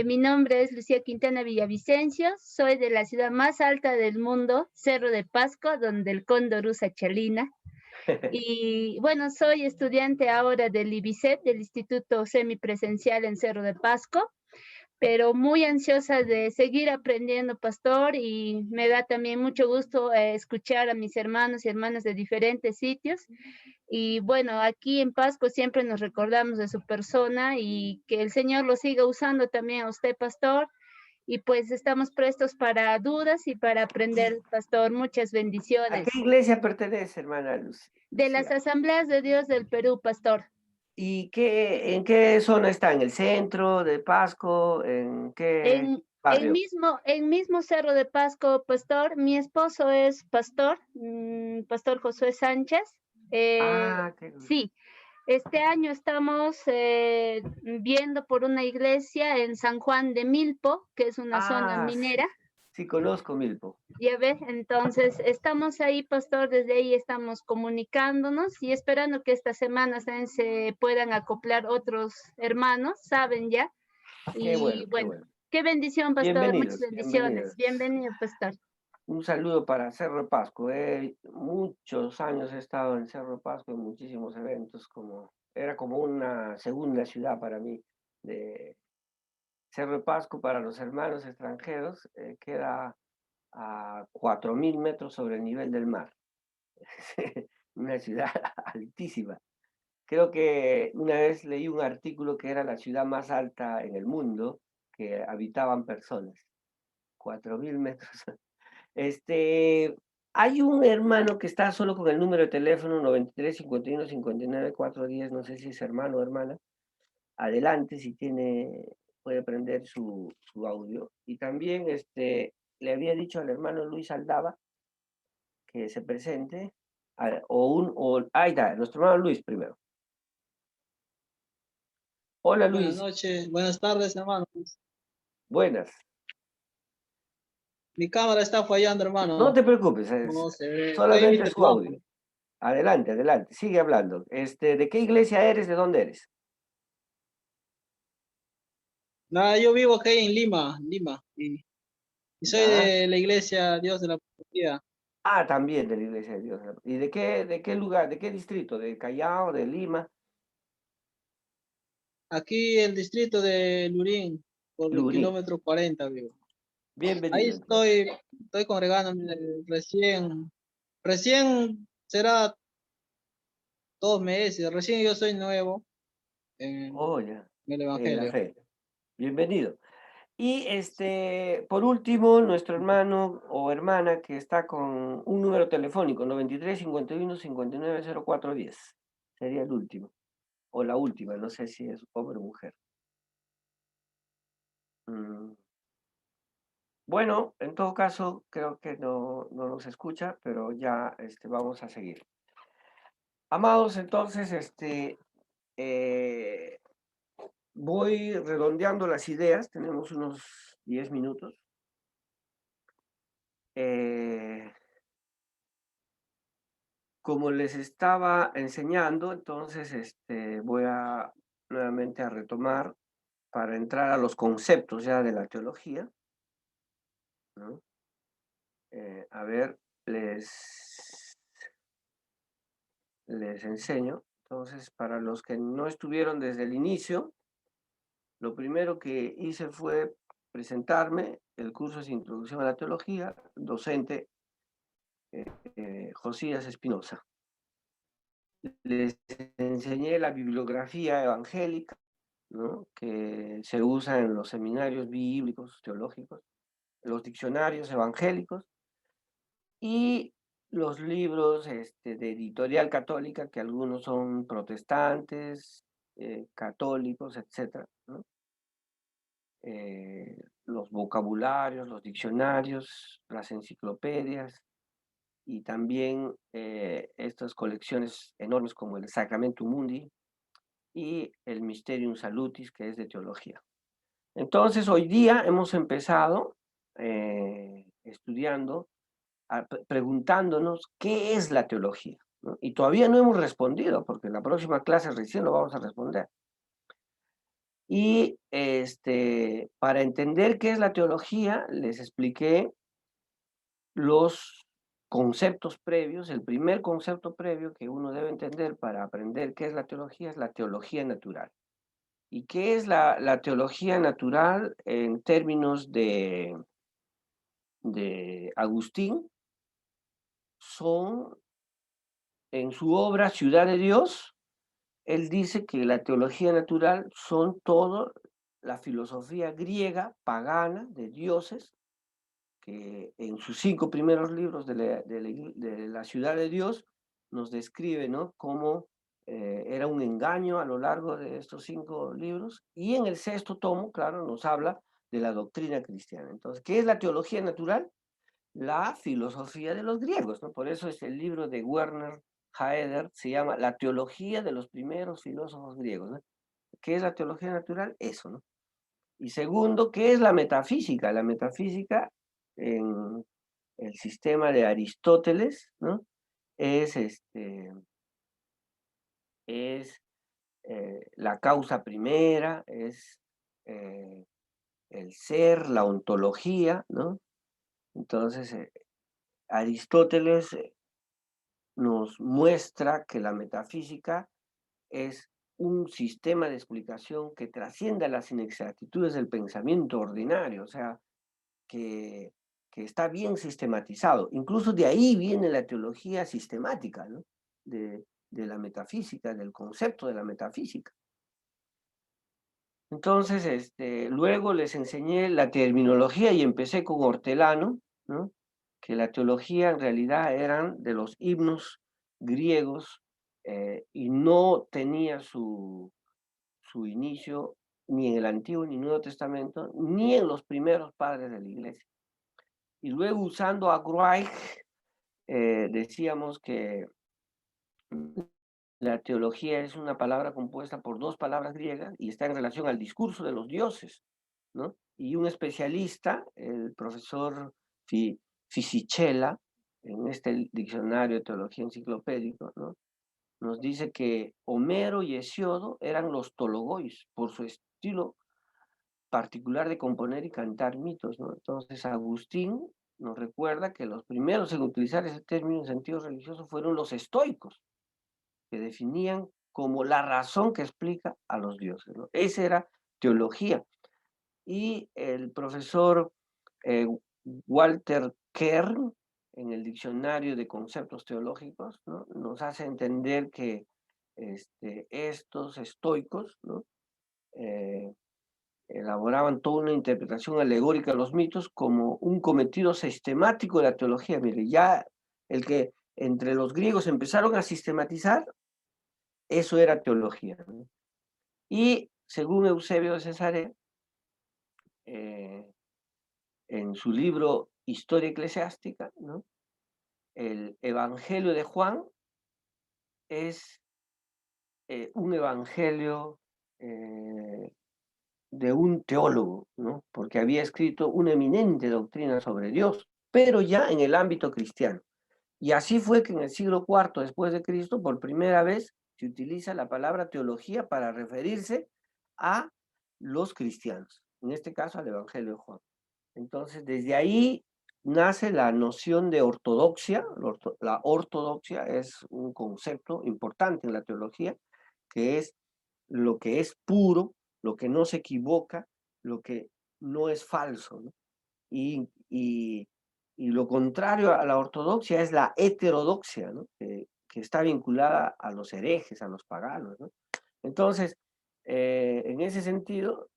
Mi nombre es Lucía Quintana Villavicencio, soy de la ciudad más alta del mundo, Cerro de Pasco, donde el cóndor usa chalina. Y bueno, soy estudiante ahora del IBICET, del Instituto Semipresencial en Cerro de Pasco, pero muy ansiosa de seguir aprendiendo, pastor, y me da también mucho gusto escuchar a mis hermanos y hermanas de diferentes sitios. Y bueno, aquí en Pasco siempre nos recordamos de su persona y que el Señor lo siga usando también a usted, pastor. Y pues estamos prestos para dudas y para aprender, pastor. Muchas ¿A bendiciones. qué iglesia pertenece, hermana Luz? De las Asambleas de Dios del Perú, pastor. ¿Y en qué zona está? ¿En el centro de Pasco? ¿En qué barrio? En mismo Cerro de Pasco, pastor. Mi esposo es pastor, pastor Josué Sánchez. Sí, este año estamos viendo por una iglesia en San Juan de Milpo, que es una zona minera. Sí, conozco Milpo. Ya ves, entonces estamos ahí, pastor, desde ahí estamos comunicándonos y esperando que esta semana también se puedan acoplar otros hermanos, saben ya. Qué bueno, qué bueno. Qué bendición, pastor. Bienvenidos, Muchas bendiciones. Bienvenido, pastor. Un saludo para Cerro de Pasco. Muchos años he estado en Cerro de Pasco en muchísimos eventos, era como una segunda ciudad para mí. Cerro de Pasco, para los hermanos extranjeros, queda a 4.000 metros sobre el nivel del mar. Una ciudad altísima. Creo que una vez leí un artículo que era la ciudad más alta en el mundo que habitaban personas. 4.000 metros. Hay un hermano que está solo con el número de teléfono 93 51 59 410, no sé si es hermano o hermana. Adelante, si puede prender su audio. Y también le había dicho al hermano Luis Aldaba que se presente, ahí está, nuestro hermano Luis primero. Hola Luis. Buenas noches, buenas tardes, hermanos. Buenas. Mi cámara está fallando, hermano. No te preocupes, No se ve. solamente su audio. Adelante, adelante, sigue hablando. ¿De qué iglesia eres? ¿De dónde eres? Nada, yo vivo aquí en Lima, y soy de la iglesia Dios de la Profecía. Ah, también de la iglesia de Dios. ¿Y de qué lugar, de qué distrito? ¿De Callao, de Lima? Aquí el distrito de Lurín, por el kilómetro 40, vivo. Bienvenido. Ahí estoy congregándome recién será 2 meses, recién yo soy nuevo en el Evangelio. En la fe. Bienvenido. Y por último, nuestro hermano o hermana que está con un número telefónico, 93 51 59 04 10. Sería el último. O la última, no sé si es hombre o mujer. Bueno, en todo caso, creo que no nos escucha, pero ya vamos a seguir. Amados, entonces, voy redondeando las ideas, tenemos unos 10 minutos. Como les estaba enseñando, entonces voy a nuevamente a retomar para entrar a los conceptos ya de la teología, ¿no? A ver, les enseño. Entonces, para los que no estuvieron desde el inicio, lo primero que hice fue presentarme. El curso es Introducción a la Teología, docente Josías Espinosa. Les enseñé la bibliografía evangélica, ¿no?, que se usa en los seminarios bíblicos, teológicos, los diccionarios evangélicos y los libros de editorial católica, que algunos son protestantes, católicos, etc., ¿no? Los vocabularios, los diccionarios, las enciclopedias, y también estas colecciones enormes como el Sacramentum Mundi y el Mysterium Salutis, que es de teología. Entonces, hoy día hemos empezado estudiando, preguntándonos qué es la teología, ¿no? Y todavía no hemos respondido, porque en la próxima clase recién lo vamos a responder. Y para entender qué es la teología, les expliqué los conceptos previos. El primer concepto previo que uno debe entender para aprender qué es la teología natural. ¿Y qué es la teología natural en términos de Agustín? Son, en su obra Ciudad de Dios, él dice que la teología natural son todo la filosofía griega, pagana, de dioses, que en sus 5 primeros libros de la Ciudad de Dios nos describe, ¿no?, cómo era un engaño a lo largo de estos 5 libros, y en el 6º tomo, claro, nos habla de la doctrina cristiana. Entonces, ¿qué es la teología natural? La filosofía de los griegos, ¿no? Por eso es el libro de Werner Haeder, se llama La teología de los primeros filósofos griegos, ¿no? ¿Qué es la teología natural? Eso, ¿no? Y segundo, ¿qué es la metafísica? La metafísica, en el sistema de Aristóteles, ¿no?, es la causa primera, es el ser, la ontología, ¿no? Entonces, Aristóteles nos muestra que la metafísica es un sistema de explicación que trasciende a las inexactitudes del pensamiento ordinario, o sea, que está bien sistematizado. Incluso de ahí viene la teología sistemática, ¿no?, de la metafísica, del concepto de la metafísica. Entonces, luego les enseñé la terminología y empecé con Hortelano, ¿no?, que la teología en realidad eran de los himnos griegos, y no tenía su inicio ni en el Antiguo ni Nuevo Testamento, ni en los primeros padres de la Iglesia. Y luego, usando a Gruych, decíamos que la teología es una palabra compuesta por 2 palabras griegas y está en relación al discurso de los dioses, ¿no? Y un especialista, el profesor Fisichella, en este diccionario de teología enciclopédico, ¿no?, nos dice que Homero y Hesíodo eran los tologois, por su estilo particular de componer y cantar mitos, ¿no? Entonces, Agustín nos recuerda que los primeros en utilizar ese término en sentido religioso fueron los estoicos, que definían como la razón que explica a los dioses, ¿no? Esa era teología. Y el profesor Walter Kern, en el Diccionario de Conceptos Teológicos, ¿no?, nos hace entender que estos estoicos, ¿no?, elaboraban toda una interpretación alegórica de los mitos como un cometido sistemático de la teología. Mire, ya el que entre los griegos empezaron a sistematizar, eso era teología, ¿no? Y según Eusebio de Cesarea, en su libro Historia Eclesiástica, ¿no?, el Evangelio de Juan es un evangelio de un teólogo, ¿no?, porque había escrito una eminente doctrina sobre Dios, pero ya en el ámbito cristiano. Y así fue que en el siglo IV después de Cristo, por primera vez, se utiliza la palabra teología para referirse a los cristianos, en este caso al Evangelio de Juan. Entonces, desde ahí nace la noción de ortodoxia. La ortodoxia es un concepto importante en la teología, que es lo que es puro, lo que no se equivoca, lo que no es falso, ¿no? Y lo contrario a la ortodoxia es la heterodoxia, ¿no?, que está vinculada a los herejes, a los paganos, ¿no? Entonces, en ese sentido,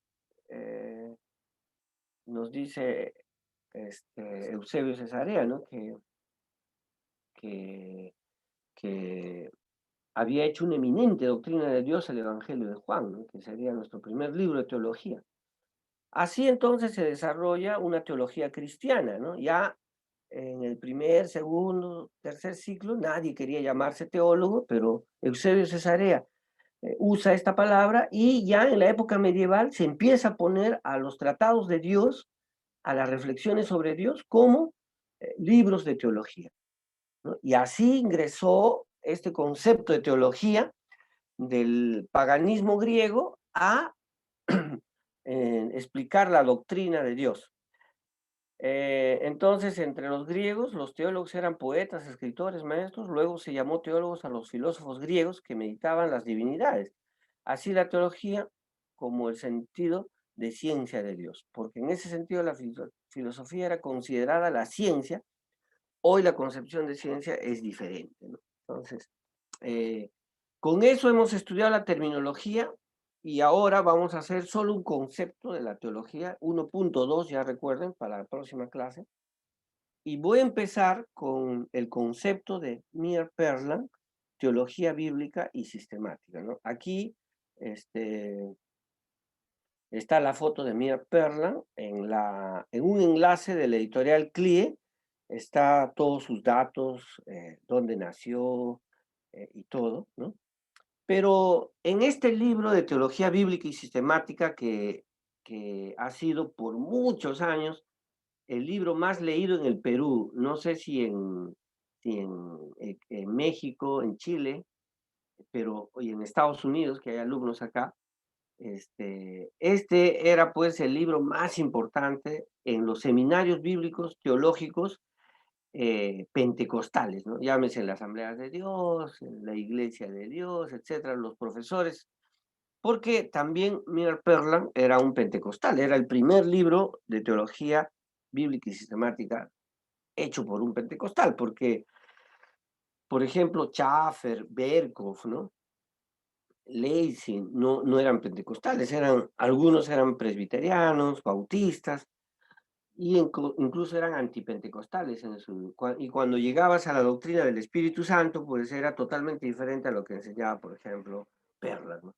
nos dice Eusebio Cesarea, ¿no?, que había hecho una eminente doctrina de Dios el Evangelio de Juan, ¿no?, que sería nuestro primer libro de teología. Así entonces se desarrolla una teología cristiana, ¿no? Ya en el primer, segundo, tercer siglo nadie quería llamarse teólogo, pero Eusebio Cesarea usa esta palabra, y ya en la época medieval se empieza a poner a los tratados de Dios, a las reflexiones sobre Dios, como libros de teología, ¿no? Y así ingresó este concepto de teología del paganismo griego a explicar la doctrina de Dios. Entonces, entre los griegos, los teólogos eran poetas, escritores, maestros. Luego se llamó teólogos a los filósofos griegos que meditaban las divinidades. Así la teología como el sentido de ciencia de Dios, porque en ese sentido la filosofía era considerada la ciencia. Hoy la concepción de ciencia es diferente, ¿no? Entonces, con eso hemos estudiado la terminología, y ahora vamos a hacer solo un concepto de la teología, 1.2, ya recuerden, para la próxima clase. Y voy a empezar con el concepto de Meir Perlan, teología bíblica y sistemática, ¿no? Aquí está la foto de Meir Perlan en un enlace de la editorial CLIE. Está todos sus datos, dónde nació y todo, ¿no? Pero en este libro de teología bíblica y sistemática, que ha sido por muchos años el libro más leído en el Perú, no sé si en México, en Chile, pero hoy en Estados Unidos, que hay alumnos acá, este era pues el libro más importante en los seminarios bíblicos teológicos pentecostales, ¿no? Llámese la Asamblea de Dios, la Iglesia de Dios, etcétera, los profesores, porque también Meir Perlan era un pentecostal, era el primer libro de teología bíblica y sistemática hecho por un pentecostal, porque, por ejemplo, Schaffer, Berkhoff, ¿no?, Lacey, no eran pentecostales, algunos eran presbiterianos, bautistas, y incluso eran antipentecostales y cuando llegabas a la doctrina del Espíritu Santo, pues era totalmente diferente a lo que enseñaba, por ejemplo, Perlan, ¿no?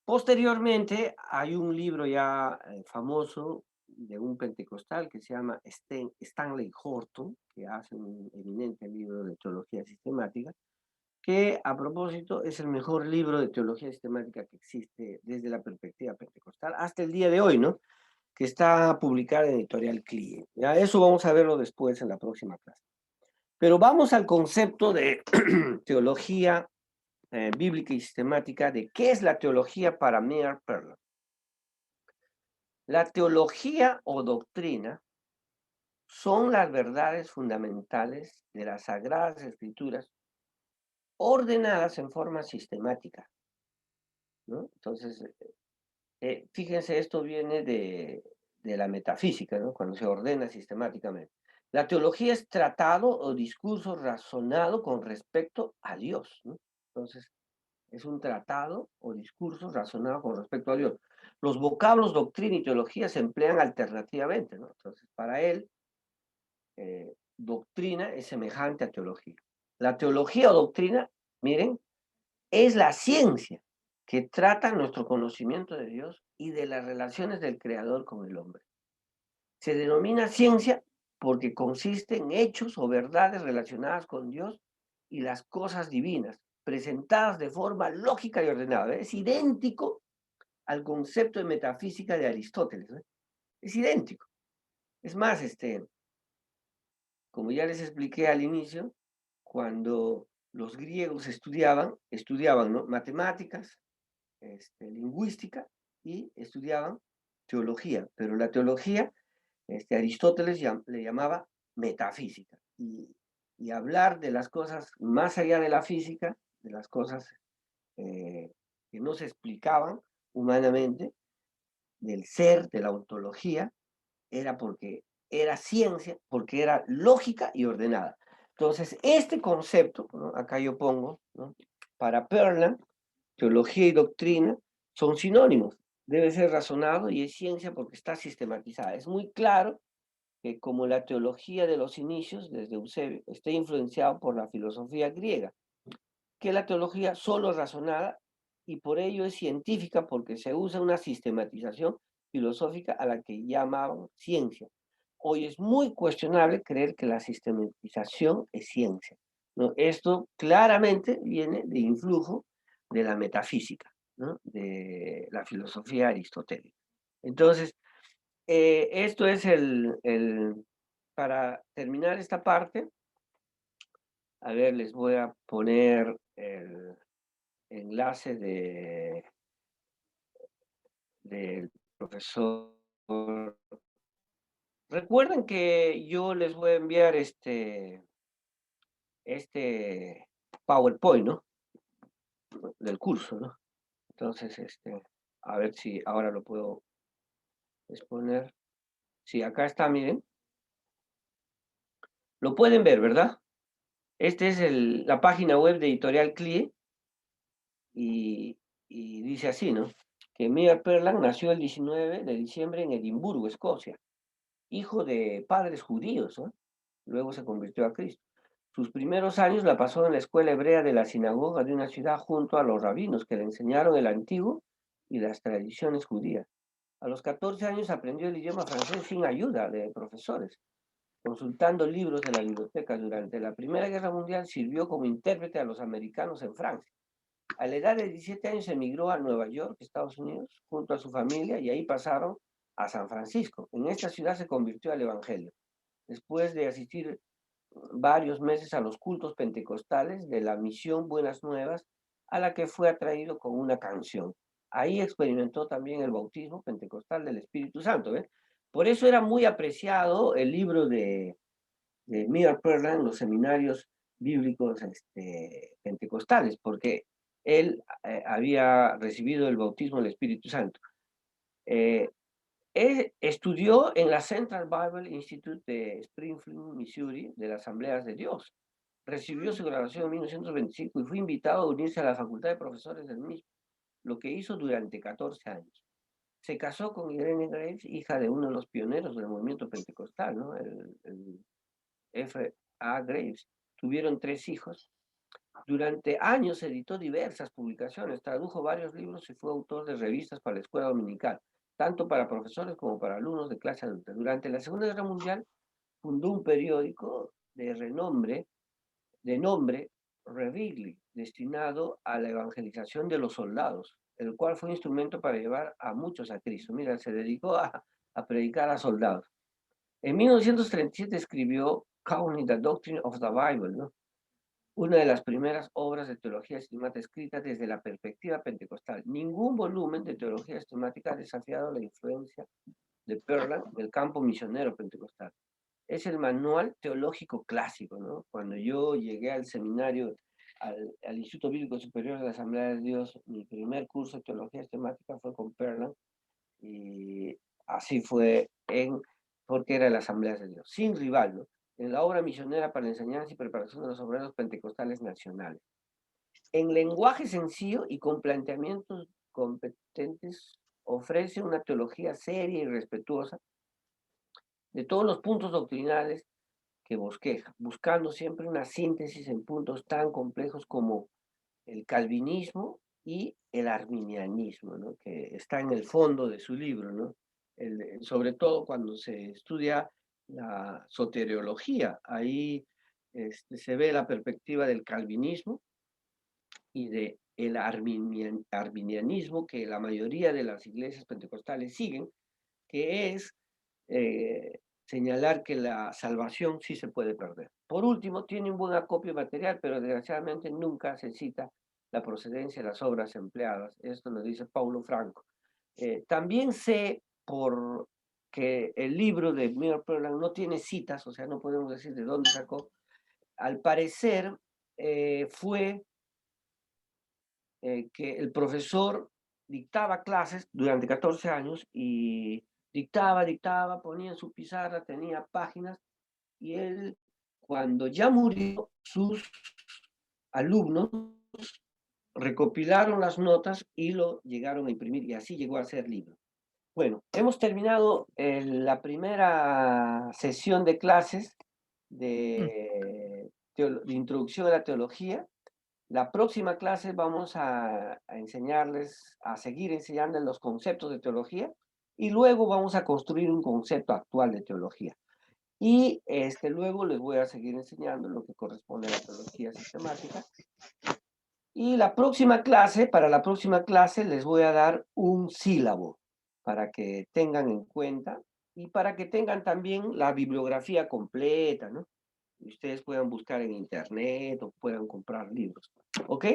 Posteriormente hay un libro ya famoso de un pentecostal que se llama Stanley Horton, que hace un eminente libro de teología sistemática, que a propósito es el mejor libro de teología sistemática que existe desde la perspectiva pentecostal hasta el día de hoy, ¿no?, que está publicada en editorial CLIE. Ya eso vamos a verlo después en la próxima clase. Pero vamos al concepto de teología bíblica y sistemática, de qué es la teología para Meir Perlan. La teología o doctrina son las verdades fundamentales de las Sagradas Escrituras ordenadas en forma sistemática, ¿no? Entonces, fíjense, esto viene de la metafísica, ¿no?, cuando se ordena sistemáticamente. La teología es tratado o discurso razonado con respecto a Dios, ¿no? Entonces, Es un tratado o discurso razonado con respecto a Dios. Los vocablos doctrina y teología se emplean alternativamente, ¿no? Entonces, para él, doctrina es semejante a teología. La teología o doctrina, miren, es la ciencia que trata nuestro conocimiento de Dios y de las relaciones del Creador con el hombre. Se denomina ciencia porque consiste en hechos o verdades relacionadas con Dios y las cosas divinas, presentadas de forma lógica y ordenada. Es idéntico al concepto de metafísica de Aristóteles, ¿eh? Es idéntico. Es más, como ya les expliqué al inicio, cuando los griegos estudiaban, ¿no? Matemáticas, lingüística y estudiaban teología, pero la teología, Aristóteles le llamaba metafísica, y hablar de las cosas más allá de la física, de las cosas que no se explicaban humanamente, del ser, de la ontología, era porque era ciencia, porque era lógica y ordenada. Entonces, este concepto, ¿no? Acá yo pongo, ¿no? Para Perlan, teología y doctrina son sinónimos. Debe ser razonado y es ciencia porque está sistematizada. Es muy claro que como la teología de los inicios, desde Eusebio, está influenciado por la filosofía griega, que la teología solo es razonada y por ello es científica porque se usa una sistematización filosófica a la que llamaban ciencia. Hoy es muy cuestionable creer que la sistematización es ciencia, ¿no? Esto claramente viene de influjo de la metafísica, ¿no? De la filosofía aristotélica. Entonces, esto es para terminar esta parte, a ver, les voy a poner el enlace del profesor. Recuerden que yo les voy a enviar este PowerPoint, ¿no? Del curso, ¿no? Entonces, a ver si ahora lo puedo exponer. Sí, acá está, miren. Lo pueden ver, ¿verdad? Esta es la página web de Editorial CLIE y dice así, ¿no? Que Mia Perlan nació el 19 de diciembre en Edimburgo, Escocia, hijo de padres judíos, ¿no? Luego se convirtió a Cristo. Sus primeros años la pasó en la escuela hebrea de la sinagoga de una ciudad junto a los rabinos que le enseñaron el antiguo y las tradiciones judías. A los 14 años aprendió el idioma francés sin ayuda de profesores, consultando libros de la biblioteca. Durante la Primera Guerra Mundial sirvió como intérprete a los americanos en Francia. A la edad de 17 años emigró a Nueva York, Estados Unidos, junto a su familia, y ahí pasaron a San Francisco. En esta ciudad se convirtió al Evangelio. Después de asistir varios meses a los cultos pentecostales de la misión Buenas Nuevas, a la que fue atraído con una canción. Ahí experimentó también el bautismo pentecostal del Espíritu Santo, ¿ven? Por eso era muy apreciado el libro de Mia Perlan en los seminarios bíblicos pentecostales, porque él había recibido el bautismo del Espíritu Santo. Él estudió en la Central Bible Institute de Springfield, Missouri, de las Asambleas de Dios. Recibió su graduación en 1925 y fue invitado a unirse a la Facultad de Profesores del mismo, lo que hizo durante 14 años. Se casó con Irene Graves, hija de uno de los pioneros del movimiento pentecostal, ¿no? El F.A. Graves. Tuvieron 3 hijos. Durante años editó diversas publicaciones, tradujo varios libros y fue autor de revistas para la escuela dominical, tanto para profesores como para alumnos de clase adulta. Durante la Segunda Guerra Mundial fundó un periódico de nombre Reveille, destinado a la evangelización de los soldados, el cual fue instrumento para llevar a muchos a Cristo. Mira, se dedicó a predicar a soldados. En 1937 escribió Counting the Doctrine of the Bible, ¿no? Una de las primeras obras de teología sistemática escrita desde la perspectiva pentecostal. Ningún volumen de teología sistemática ha desafiado la influencia de Perlan del campo misionero pentecostal. Es el manual teológico clásico, ¿no? Cuando yo llegué al seminario, al Instituto Bíblico Superior de la Asamblea de Dios, mi primer curso de teología sistemática fue con Perlan, y así fue porque era la Asamblea de Dios, sin rival, ¿no? En la obra misionera para la enseñanza y preparación de los obreros pentecostales nacionales. en lenguaje sencillo y con planteamientos competentes, ofrece una teología seria y respetuosa de todos los puntos doctrinales que bosqueja, buscando siempre una síntesis en puntos tan complejos como el calvinismo y el arminianismo, ¿no? Que está en el fondo de su libro, ¿no? Sobre todo cuando se estudia la soteriología, ahí se ve la perspectiva del calvinismo y del arminianismo que la mayoría de las iglesias pentecostales siguen, que es señalar que la salvación sí se puede perder. Por último, tiene un buen acopio material, pero desgraciadamente nunca se cita la procedencia de las obras empleadas. Esto lo dice Paulo Franco. También sé por que el libro de Millar Perland no tiene citas, o sea, no podemos decir de dónde sacó. Al parecer fue que el profesor dictaba clases durante 14 años y dictaba, ponía en su pizarra, tenía páginas, y él, cuando ya murió, sus alumnos recopilaron las notas y lo llegaron a imprimir, y así llegó a ser libro. Bueno, hemos terminado la primera sesión de clases de introducción a la teología. La próxima clase vamos a enseñarles, a seguir enseñándoles los conceptos de teología, y luego vamos a construir un concepto actual de teología. Y luego les voy a seguir enseñando lo que corresponde a la teología sistemática. Y para la próxima clase les voy a dar un sílabo para que tengan en cuenta y para que tengan también la bibliografía completa, ¿no? Y ustedes puedan buscar en internet o puedan comprar libros. ¿Ok?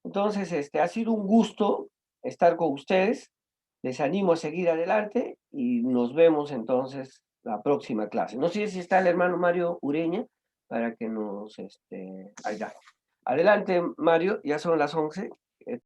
Entonces, ha sido un gusto estar con ustedes. Les animo a seguir adelante y nos vemos entonces la próxima clase. No sé si está el hermano Mario Ureña para que nos ayude. Adelante, Mario, ya son las 11.